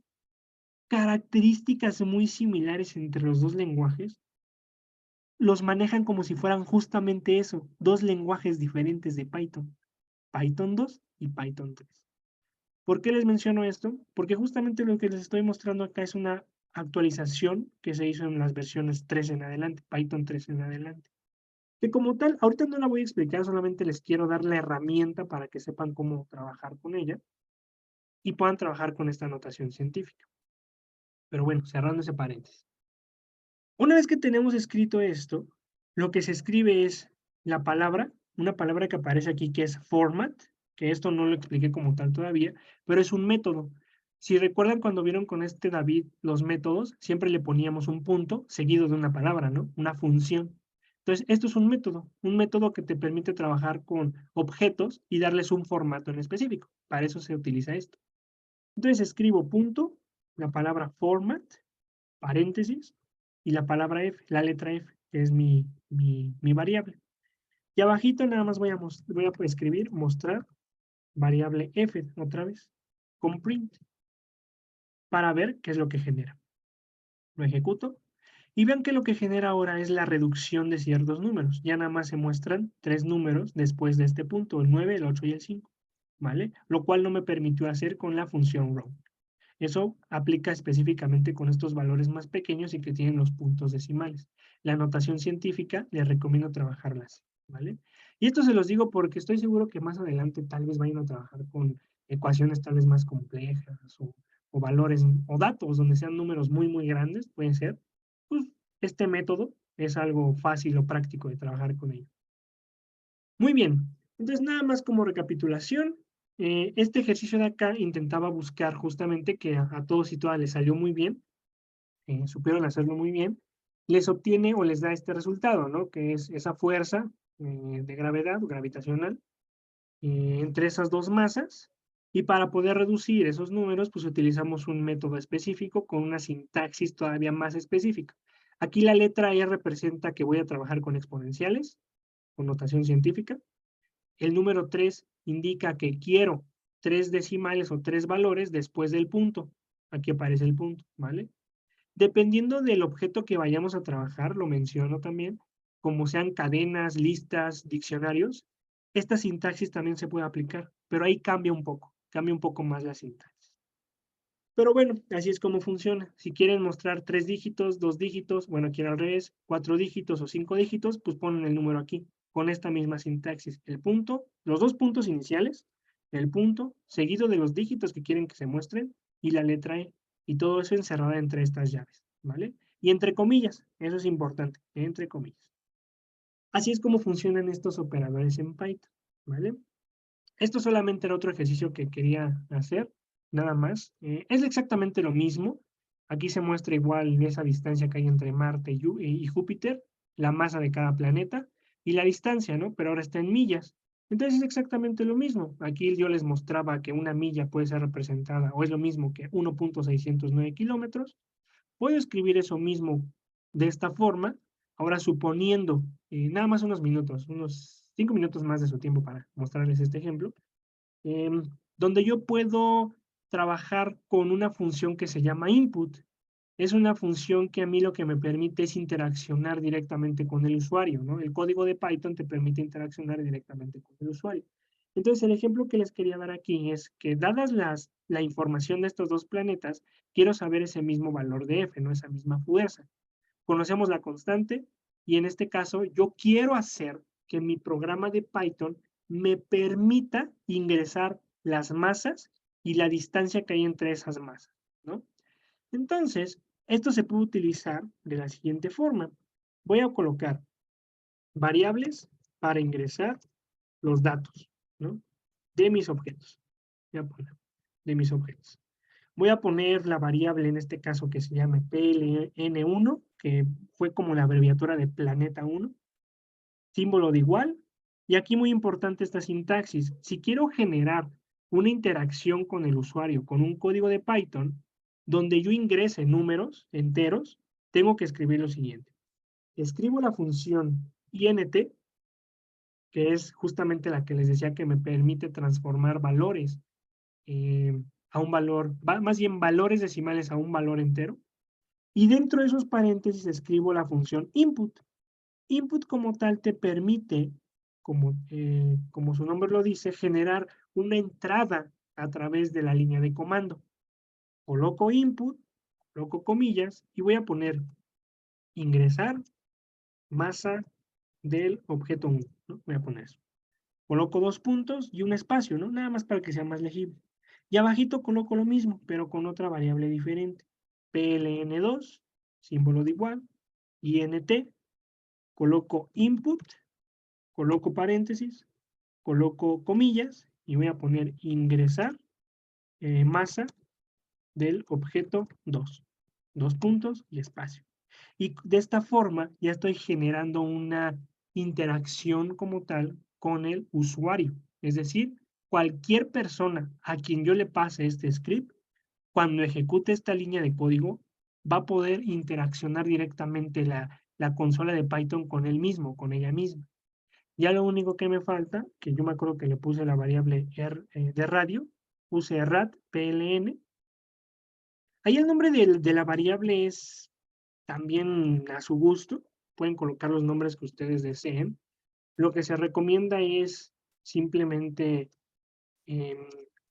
características muy similares entre los dos lenguajes, los manejan como si fueran justamente eso, dos lenguajes diferentes de Python, Python 2 y Python 3. ¿Por qué les menciono esto? Porque justamente lo que les estoy mostrando acá es una actualización que se hizo en las versiones 3 en adelante, Python 3 en adelante. Que como tal, ahorita no la voy a explicar, solamente les quiero dar la herramienta para que sepan cómo trabajar con ella y puedan trabajar con esta notación científica. Pero bueno, cerrando ese paréntesis. Una vez que tenemos escrito esto, lo que se escribe es la palabra, una palabra que aparece aquí que es format, que esto no lo expliqué como tal todavía, pero es un método. Si recuerdan cuando vieron con este David los métodos, siempre le poníamos un punto seguido de una palabra, ¿no? Una función. Entonces, esto es un método que te permite trabajar con objetos y darles un formato en específico. Para eso se utiliza esto. Entonces, escribo punto, la palabra format, paréntesis, y la palabra f, la letra f, que es mi variable. Y abajito nada más voy a escribir, mostrar variable f, otra vez, con print, para ver qué es lo que genera. Lo ejecuto, y vean que lo que genera ahora es la reducción de ciertos números. Ya nada más se muestran 3 números después de este punto, el 9, el 8 y el 5. ¿vale? Lo cual no me permitió hacer con la función round. Eso aplica específicamente con estos valores más pequeños y que tienen los puntos decimales. La notación científica les recomiendo trabajarlas, ¿vale? Y esto se los digo porque estoy seguro que más adelante tal vez vayan a trabajar con ecuaciones tal vez más complejas o valores o datos donde sean números muy, muy grandes, pueden ser. Pues este método es algo fácil o práctico de trabajar con ello. Muy bien, entonces nada más como recapitulación, este ejercicio de acá intentaba buscar justamente que a todos y todas les salió muy bien, supieron hacerlo muy bien, les obtiene o les da este resultado, ¿no? Que es esa fuerza de gravedad o gravitacional entre esas dos masas, y para poder reducir esos números, pues utilizamos un método específico con una sintaxis todavía más específica. Aquí la letra E representa que voy a trabajar con exponenciales, con notación científica. El número 3 indica que quiero 3 decimales o 3 valores después del punto. Aquí aparece el punto, ¿vale? Dependiendo del objeto que vayamos a trabajar, lo menciono también, como sean cadenas, listas, diccionarios, esta sintaxis también se puede aplicar, pero ahí cambia un poco más la sintaxis. Pero bueno, así es como funciona. Si quieren mostrar 3 dígitos, 2 dígitos, bueno, aquí al revés, 4 dígitos o 5 dígitos, pues ponen el número aquí, con esta misma sintaxis. El punto, los dos puntos iniciales, el punto, seguido de los dígitos que quieren que se muestren, y la letra E. Y todo eso encerrado entre estas llaves, ¿vale? Y entre comillas, eso es importante, entre comillas. Así es como funcionan estos operadores en Python, ¿vale? Esto solamente era otro ejercicio que quería hacer, nada más. Es exactamente lo mismo. Aquí se muestra igual esa distancia que hay entre Marte y Júpiter, la masa de cada planeta y la distancia, ¿no? Pero ahora está en millas. Entonces es exactamente lo mismo. Aquí yo les mostraba que una milla puede ser representada, o es lo mismo que 1.609 kilómetros. Puedo escribir eso mismo de esta forma, ahora suponiendo, nada más unos 5 minutos más de su tiempo para mostrarles este ejemplo, em, donde yo puedo trabajar con una función que se llama input. Es una función que a mí lo que me permite es interaccionar directamente con el usuario, ¿no? El código de Python te permite interaccionar directamente con el usuario. Entonces, el ejemplo que les quería dar aquí es que dadas la información de estos dos planetas, quiero saber ese mismo valor de F, ¿no? Esa misma fuerza. Conocemos la constante y en este caso yo quiero hacer que mi programa de Python me permita ingresar las masas y la distancia que hay entre esas masas, ¿no? Entonces, esto se puede utilizar de la siguiente forma. Voy a colocar variables para ingresar los datos, ¿no? De mis objetos. Voy a poner de mis objetos. Voy a poner la variable en este caso que se llama pln1, que fue como la abreviatura de planeta 1, símbolo de igual, y aquí muy importante esta sintaxis. Si quiero generar una interacción con el usuario, con un código de Python, donde yo ingrese números enteros, tengo que escribir lo siguiente. Escribo la función int, que es justamente la que les decía que me permite transformar valores a un valor, más bien valores decimales a un valor entero. Y dentro de esos paréntesis escribo la función input. Input como tal te permite, como su nombre lo dice, generar una entrada a través de la línea de comando. Coloco input, coloco comillas y voy a poner ingresar masa del objeto 1, ¿no? Voy a poner eso. Coloco 2 puntos y un espacio, ¿no? Nada más para que sea más legible. Y abajito coloco lo mismo, pero con otra variable diferente. pln2, símbolo de igual, int, coloco input, coloco paréntesis, coloco comillas y voy a poner ingresar masa del objeto 2. 2 puntos y espacio. Y de esta forma ya estoy generando una interacción como tal con el usuario. Es decir, cualquier persona a quien yo le pase este script, cuando ejecute esta línea de código, va a poder interaccionar directamente la consola de Python con él mismo, con ella misma. Ya lo único que me falta, que yo me acuerdo que le puse la variable de radio, puse rat pln. Ahí el nombre de la variable es también a su gusto, pueden colocar los nombres que ustedes deseen. Lo que se recomienda es simplemente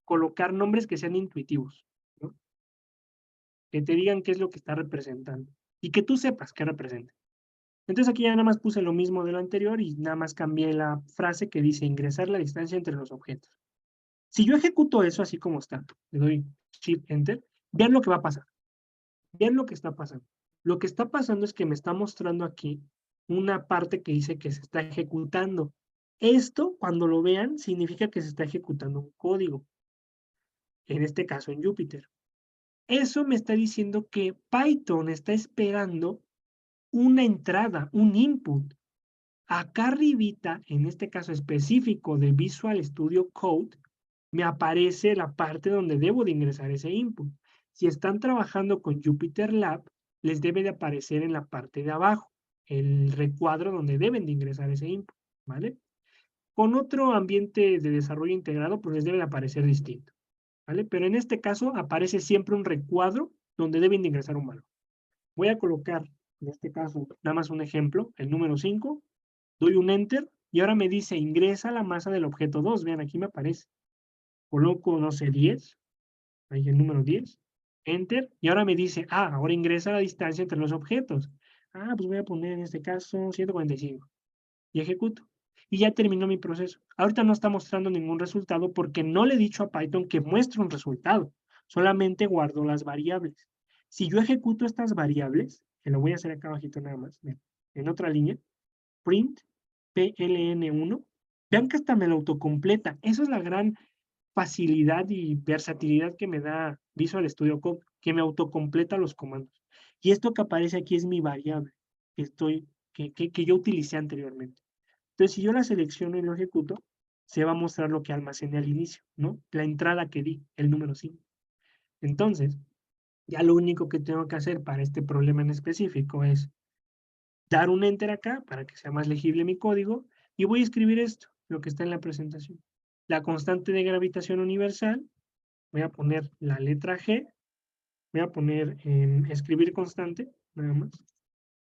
colocar nombres que sean intuitivos, ¿no? Que te digan qué es lo que está representando y que tú sepas qué representa. Entonces aquí ya nada más puse lo mismo de lo anterior y nada más cambié la frase que dice ingresar la distancia entre los objetos. Si yo ejecuto eso así como está, le doy Shift Enter, vean lo que va a pasar. Vean lo que está pasando. Lo que está pasando es que me está mostrando aquí una parte que dice que se está ejecutando. Esto, cuando lo vean, significa que se está ejecutando un código. En este caso en Jupyter. Eso me está diciendo que Python está esperando una entrada, un input. Acá arribita, en este caso específico de Visual Studio Code, me aparece la parte donde debo de ingresar ese input. Si están trabajando con Jupyter Lab, les debe de aparecer en la parte de abajo, el recuadro donde deben de ingresar ese input, ¿vale? Con otro ambiente de desarrollo integrado, pues les debe de aparecer distinto, ¿vale? Pero en este caso aparece siempre un recuadro donde deben de ingresar un valor. Voy a colocar, en este caso, nada más un ejemplo, el número 5, doy un Enter, y ahora me dice ingresa la masa del objeto 2, vean, aquí me aparece. Coloco, no sé, 10, ahí el número 10, Enter, y ahora me dice, ahora ingresa la distancia entre los objetos. Pues voy a poner en este caso 145, y ejecuto. Y ya terminó mi proceso. Ahorita no está mostrando ningún resultado porque no le he dicho a Python que muestre un resultado, solamente guardo las variables. Si yo ejecuto estas variables, que lo voy a hacer acá abajito nada más, en otra línea, print pln1, vean que hasta me lo autocompleta. Eso es la gran facilidad y versatilidad que me da Visual Studio Code, que me autocompleta los comandos. Y esto que aparece aquí es mi variable que yo utilicé anteriormente. Entonces, si yo la selecciono y lo ejecuto, se va a mostrar lo que almacené al inicio, ¿no? La entrada que di, el número 5. Entonces, ya lo único que tengo que hacer para este problema en específico es dar un Enter acá para que sea más legible mi código y voy a escribir esto, lo que está en la presentación. La constante de gravitación universal, voy a poner la letra G, voy a poner escribir constante, nada más,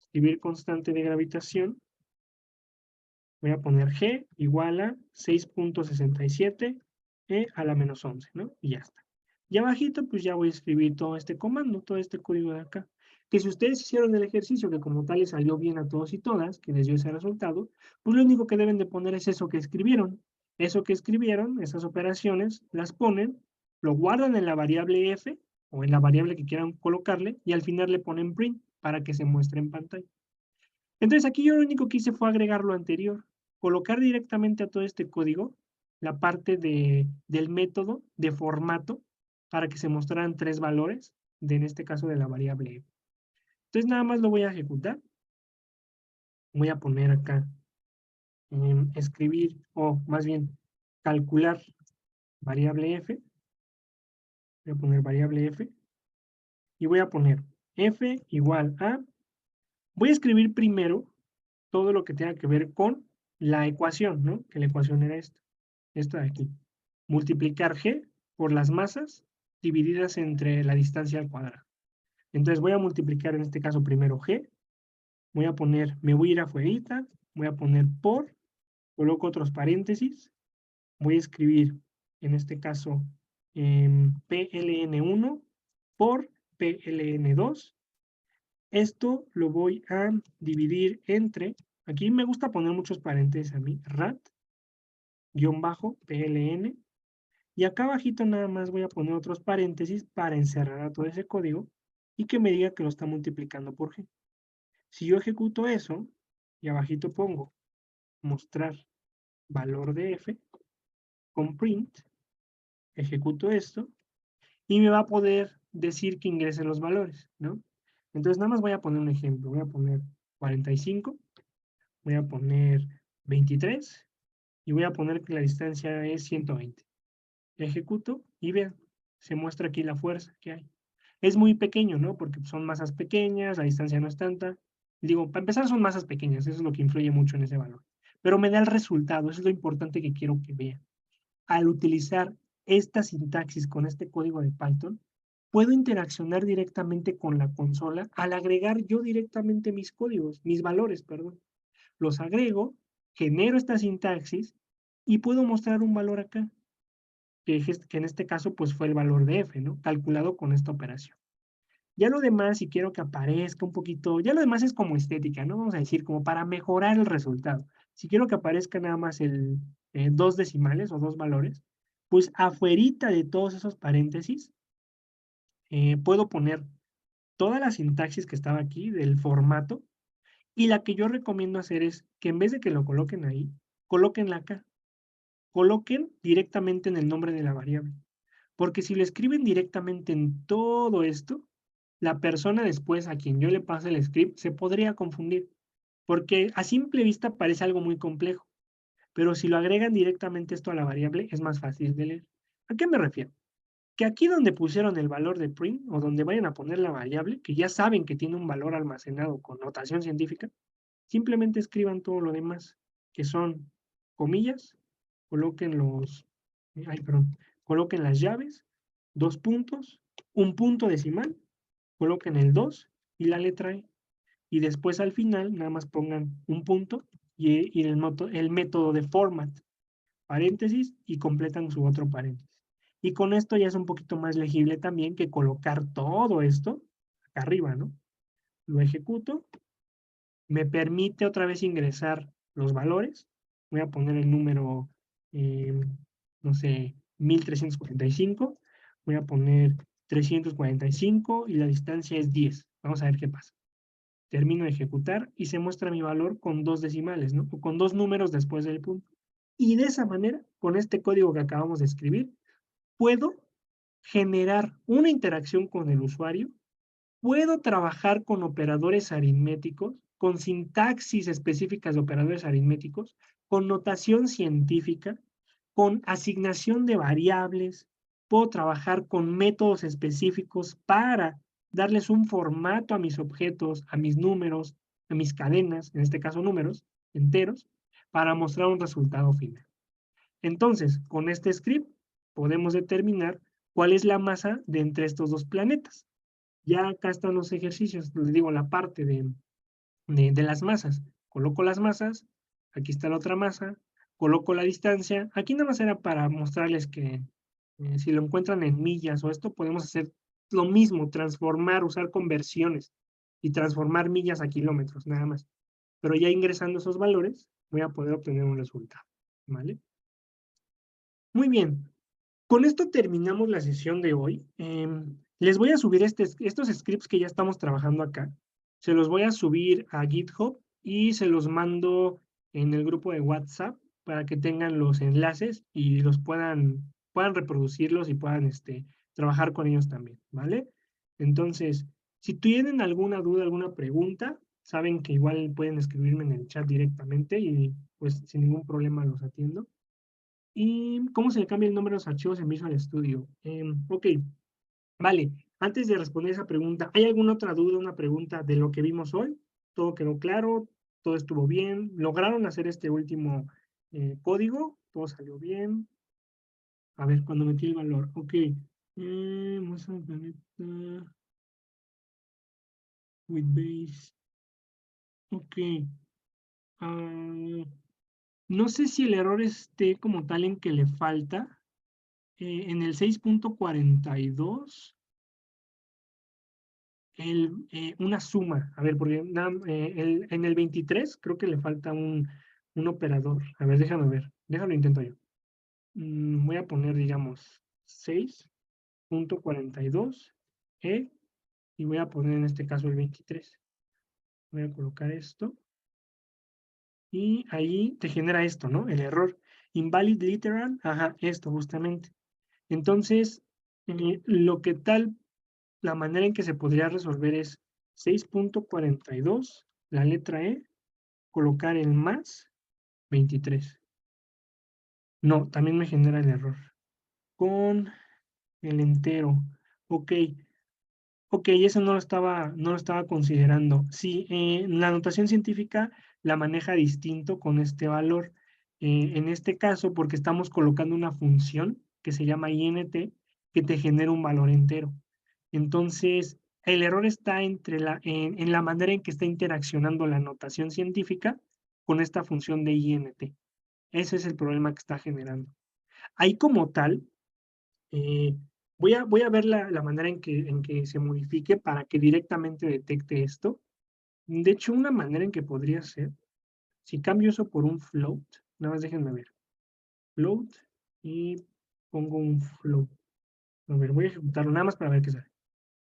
escribir constante de gravitación, voy a poner G igual a 6.67 e a la menos 11, ¿no? Y ya está. Y abajito, pues ya voy a escribir todo este comando, todo este código de acá. Que si ustedes hicieron el ejercicio que como tal les salió bien a todos y todas, que les dio ese resultado, pues lo único que deben de poner es eso que escribieron. Eso que escribieron, esas operaciones, las ponen, lo guardan en la variable f o en la variable que quieran colocarle y al final le ponen print para que se muestre en pantalla. Entonces aquí yo lo único que hice fue agregar lo anterior, colocar directamente a todo este código la parte del método de formato para que se mostraran 3 valores, en este caso de la variable f. Entonces nada más lo voy a ejecutar. Voy a poner acá, escribir, o más bien, calcular variable f. Voy a poner variable f. Y voy a poner f igual a, voy a escribir primero todo lo que tenga que ver con la ecuación, ¿no? Que la ecuación era esta de aquí. Multiplicar g por las masas divididas entre la distancia al cuadrado. Entonces voy a multiplicar en este caso primero g, voy a poner, me voy a ir afuera, voy a poner por, coloco otros paréntesis, voy a escribir en este caso pln1 por pln2. Esto lo voy a dividir entre, aquí me gusta poner muchos paréntesis a mí, rat-pln, y acá abajito nada más voy a poner otros paréntesis para encerrar a todo ese código y que me diga que lo está multiplicando por g. Si yo ejecuto eso, y abajito pongo mostrar valor de f, con print, ejecuto esto, y me va a poder decir que ingrese los valores, ¿no? Entonces nada más voy a poner un ejemplo, voy a poner 45, voy a poner 23, y voy a poner que la distancia es 120. Ejecuto, y vean, se muestra aquí la fuerza que hay. Es muy pequeño, ¿no? Porque son masas pequeñas, la distancia no es tanta. Digo, para empezar son masas pequeñas, eso es lo que influye mucho en ese valor. Pero me da el resultado, eso es lo importante que quiero que vean. Al utilizar esta sintaxis con este código de Python, puedo interaccionar directamente con la consola al agregar yo directamente mis códigos, mis valores, perdón. Los agrego, genero esta sintaxis y puedo mostrar un valor acá. que en este caso pues fue el valor de f, ¿no? Calculado con esta operación. Ya lo demás, si quiero que aparezca un poquito, ya lo demás es como estética, ¿no? Vamos a decir, como para mejorar el resultado. Si quiero que aparezca nada más el 2 decimales o 2 valores, pues afuerita de todos esos paréntesis, puedo poner toda la sintaxis que estaba aquí del formato, y la que yo recomiendo hacer es que en vez de que lo coloquen ahí, colóquenla acá. Coloquen directamente en el nombre de la variable. Porque si lo escriben directamente en todo esto, la persona después a quien yo le pase el script se podría confundir. Porque a simple vista parece algo muy complejo. Pero si lo agregan directamente esto a la variable, es más fácil de leer. ¿A qué me refiero? Que aquí donde pusieron el valor de print, o donde vayan a poner la variable, que ya saben que tiene un valor almacenado con notación científica, simplemente escriban todo lo demás, que son comillas, coloquen coloquen las llaves, 2 puntos, un punto decimal, coloquen el 2 y la letra E. Y después al final nada más pongan un punto y el método de format, paréntesis, y completan su otro paréntesis. Y con esto ya es un poquito más legible también que colocar todo esto acá arriba, ¿no? Lo ejecuto, me permite otra vez ingresar los valores. Voy a poner el número, no sé, 1345. Voy a poner 345 y la distancia es 10. Vamos a ver qué pasa. Termino de ejecutar y se muestra mi valor con 2 decimales, ¿no? O con 2 números después del punto. Y de esa manera, con este código que acabamos de escribir, puedo generar una interacción con el usuario. Puedo trabajar con operadores aritméticos, con sintaxis específicas de operadores aritméticos, con notación científica, con asignación de variables. Puedo trabajar con métodos específicos para darles un formato a mis objetos, a mis números, a mis cadenas, en este caso números enteros, para mostrar un resultado final. Entonces, con este script podemos determinar cuál es la masa de entre estos dos planetas. Ya acá están los ejercicios, les digo, la parte de las masas. Coloco las masas, aquí está la otra masa, coloco la distancia. Aquí nada más era para mostrarles que si lo encuentran en millas o esto, podemos hacer lo mismo, transformar, usar conversiones y transformar millas a kilómetros, nada más. Pero ya ingresando esos valores, voy a poder obtener un resultado, ¿vale? Muy bien, con esto terminamos la sesión de hoy. Les voy a subir estos scripts que ya estamos trabajando acá. Se los voy a subir a GitHub y se los mando en el grupo de WhatsApp para que tengan los enlaces y puedan reproducirlos y puedan trabajar con ellos también, ¿vale? Entonces, si tienen alguna duda, alguna pregunta, saben que igual pueden escribirme en el chat directamente y pues sin ningún problema los atiendo. ¿Y cómo se le cambia el nombre a los archivos en Visual Studio? Ok, vale. Antes de responder esa pregunta, ¿hay alguna otra duda, una pregunta de lo que vimos hoy? ¿Todo quedó claro? ¿Todo estuvo bien? ¿Lograron hacer este último código? ¿Todo salió bien? A ver, cuando metí el valor. Ok. Muestra el planeta with base. Ok. Ah, no sé si el error esté como tal en que le falta. En el 6.42, una suma. A ver, porque en el 23 creo que le falta un operador. A ver, déjame ver. Déjalo intento yo. Voy a poner, digamos, 6.42 y voy a poner en este caso el 23. Voy a colocar esto. Y ahí te genera esto, ¿no? El error. Invalid literal. Ajá, esto justamente. Entonces, la manera en que se podría resolver es 6.42, la letra E, colocar el más 23. No, también me genera el error. Con el entero. Ok, eso no lo estaba considerando. Sí, la notación científica la maneja distinto con este valor. En este caso, porque estamos colocando una función que se llama int, que te genera un valor entero. Entonces, el error está en la manera en que está interaccionando la notación científica con esta función de int. Ese es el problema que está generando. Ahí como tal, Voy a ver la manera en que se modifique para que directamente detecte esto. De hecho, una manera en que podría ser, si cambio eso por un float, nada más déjenme ver. Float y pongo un float. A ver, voy a ejecutarlo nada más para ver qué sale.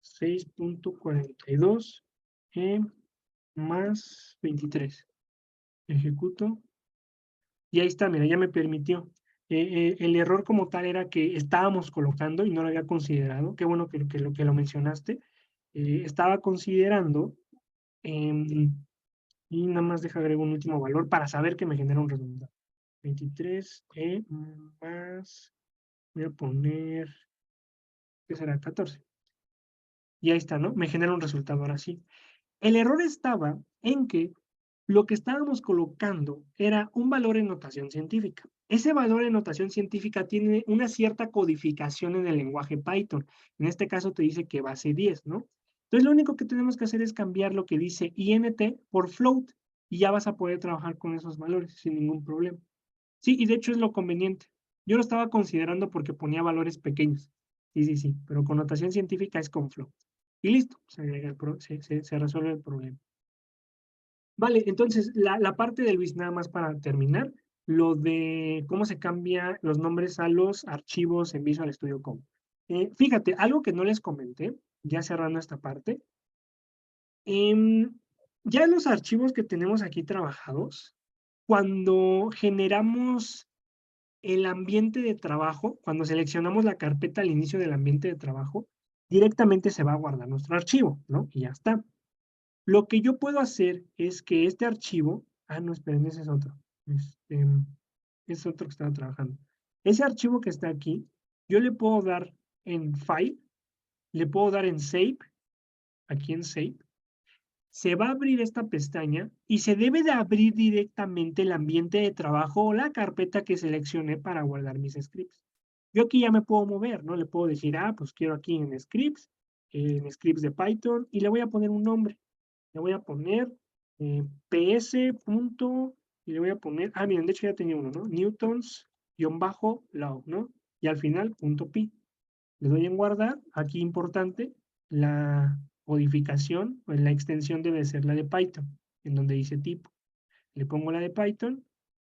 6.42 más 23. Ejecuto. Y ahí está, mira, ya me permitió. El error como tal era que estábamos colocando y no lo había considerado. Qué bueno que lo mencionaste. Estaba considerando y nada más deja agrego un último valor para saber que me genera un resultado. 23 más, voy a poner, ¿qué será? 14. Y ahí está, ¿no? Me genera un resultado ahora sí. El error estaba en que lo que estábamos colocando era un valor en notación científica. Ese valor en notación científica tiene una cierta codificación en el lenguaje Python. En este caso te dice que base 10, ¿no? Entonces lo único que tenemos que hacer es cambiar lo que dice int por float y ya vas a poder trabajar con esos valores sin ningún problema. Sí, y de hecho es lo conveniente. Yo lo estaba considerando porque ponía valores pequeños. Sí, pero con notación científica es con float. Y listo, se resuelve el problema. Vale, entonces la parte de Luis, nada más para terminar, lo de cómo se cambian los nombres a los archivos en Visual Studio Code. Fíjate, algo que no les comenté, ya cerrando esta parte, ya los archivos que tenemos aquí trabajados, cuando generamos el ambiente de trabajo, cuando seleccionamos la carpeta al inicio del ambiente de trabajo, directamente se va a guardar nuestro archivo, ¿no? Y ya está. Lo que yo puedo hacer es que este archivo, no, esperen, ese es otro. Es otro que estaba trabajando. Ese archivo que está aquí, yo le puedo dar en File, le puedo dar en Save, aquí en Save. Se va a abrir esta pestaña y se debe de abrir directamente el ambiente de trabajo o la carpeta que seleccioné para guardar mis scripts. Yo aquí ya me puedo mover, ¿no? Le puedo decir, pues quiero aquí en scripts de Python, y le voy a poner un nombre. Le voy a poner ps. Y le voy a poner, miren, de hecho ya tenía uno, ¿no? Newtons-law, ¿no? Y al final, .py. Le doy en guardar. Aquí importante, la codificación, pues la extensión debe ser la de Python, en donde dice tipo. Le pongo la de Python,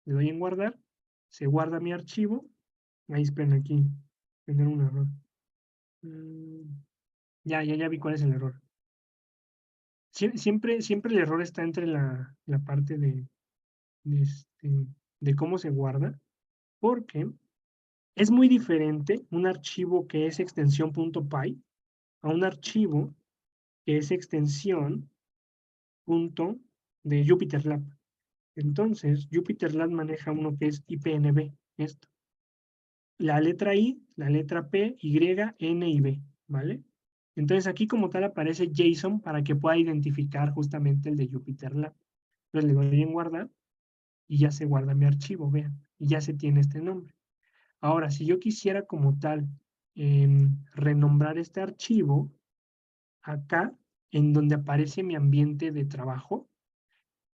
le doy en guardar, se guarda mi archivo. Ahí esperen, aquí, tener un error. Ya vi cuál es el error. Siempre el error está entre la parte de cómo se guarda, porque es muy diferente un archivo que es extensión .py a un archivo que es extensión de JupyterLab. Entonces, JupyterLab maneja uno que es IPNB, esto. La letra I, la letra P, Y, N y B, ¿vale? Entonces aquí como tal aparece JSON para que pueda identificar justamente el de JupyterLab. Entonces le doy en guardar y ya se guarda mi archivo, vean, y ya se tiene este nombre. Ahora, si yo quisiera como tal renombrar este archivo, acá, en donde aparece mi ambiente de trabajo,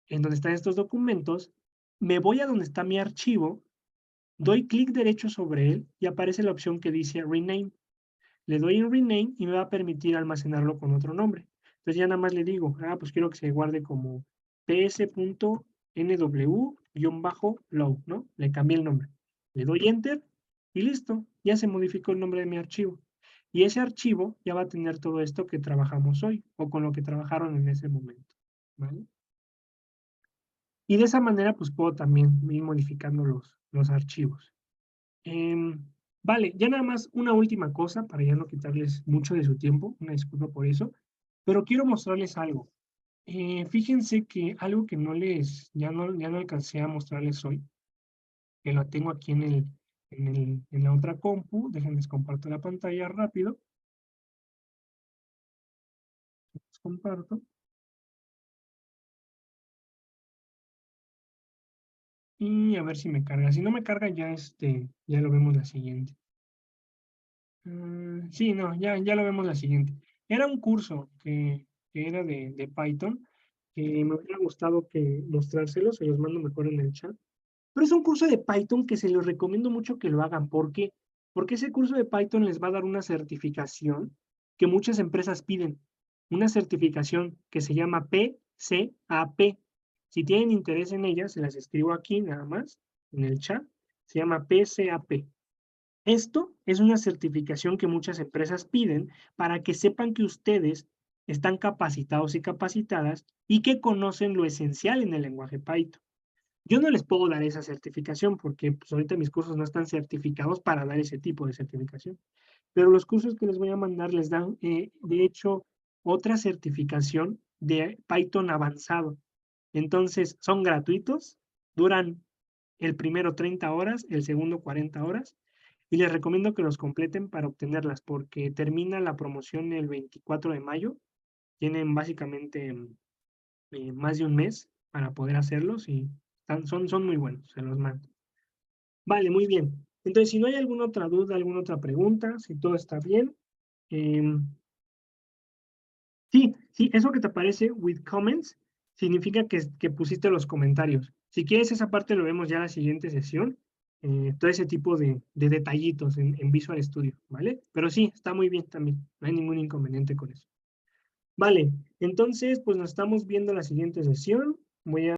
en donde están estos documentos, me voy a donde está mi archivo, doy clic derecho sobre él y aparece la opción que dice Rename. Le doy en Rename y me va a permitir almacenarlo con otro nombre. Entonces ya nada más le digo, pues quiero que se guarde como ps.nw-low, ¿no? Le cambié el nombre. Le doy Enter y listo, ya se modificó el nombre de mi archivo. Y ese archivo ya va a tener todo esto que trabajamos hoy o con lo que trabajaron en ese momento, ¿vale? Y de esa manera, pues puedo también ir modificando los archivos. Vale, ya nada más una última cosa para ya no quitarles mucho de su tiempo, una disculpa por eso, pero quiero mostrarles algo. Fíjense que algo que ya no alcancé a mostrarles hoy, que lo tengo aquí en la otra compu, déjenles comparto la pantalla rápido. Les comparto. Y a ver si me carga. Si no me carga, ya lo vemos la siguiente. Sí, no, ya lo vemos la siguiente. Era un curso que era de Python, que me hubiera gustado que mostrárselos, se los mando mejor en el chat. Pero es un curso de Python que se los recomiendo mucho que lo hagan, porque Porque ese curso de Python les va a dar una certificación que muchas empresas piden. Una certificación que se llama PCAP. Si tienen interés en ella, se las escribo aquí nada más, en el chat. Se llama PCAP. Esto es una certificación que muchas empresas piden para que sepan que ustedes están capacitados y capacitadas y que conocen lo esencial en el lenguaje Python. Yo no les puedo dar esa certificación porque pues, ahorita mis cursos no están certificados para dar ese tipo de certificación. Pero los cursos que les voy a mandar les dan, de hecho, otra certificación de Python avanzado. Entonces, son gratuitos, duran el primero 30 horas, el segundo 40 horas, y les recomiendo que los completen para obtenerlas, porque termina la promoción el 24 de mayo. Tienen básicamente más de un mes para poder hacerlos y son muy buenos, se los mando. Vale, muy bien. Entonces, si no hay alguna otra duda, alguna otra pregunta, si todo está bien. Sí, eso que te aparece with comments significa que pusiste los comentarios. Si quieres esa parte lo vemos ya en la siguiente sesión. Todo ese tipo de detallitos en Visual Studio, ¿vale? Pero sí, está muy bien también. No hay ningún inconveniente con eso. Vale, entonces pues nos estamos viendo en la siguiente sesión. Voy a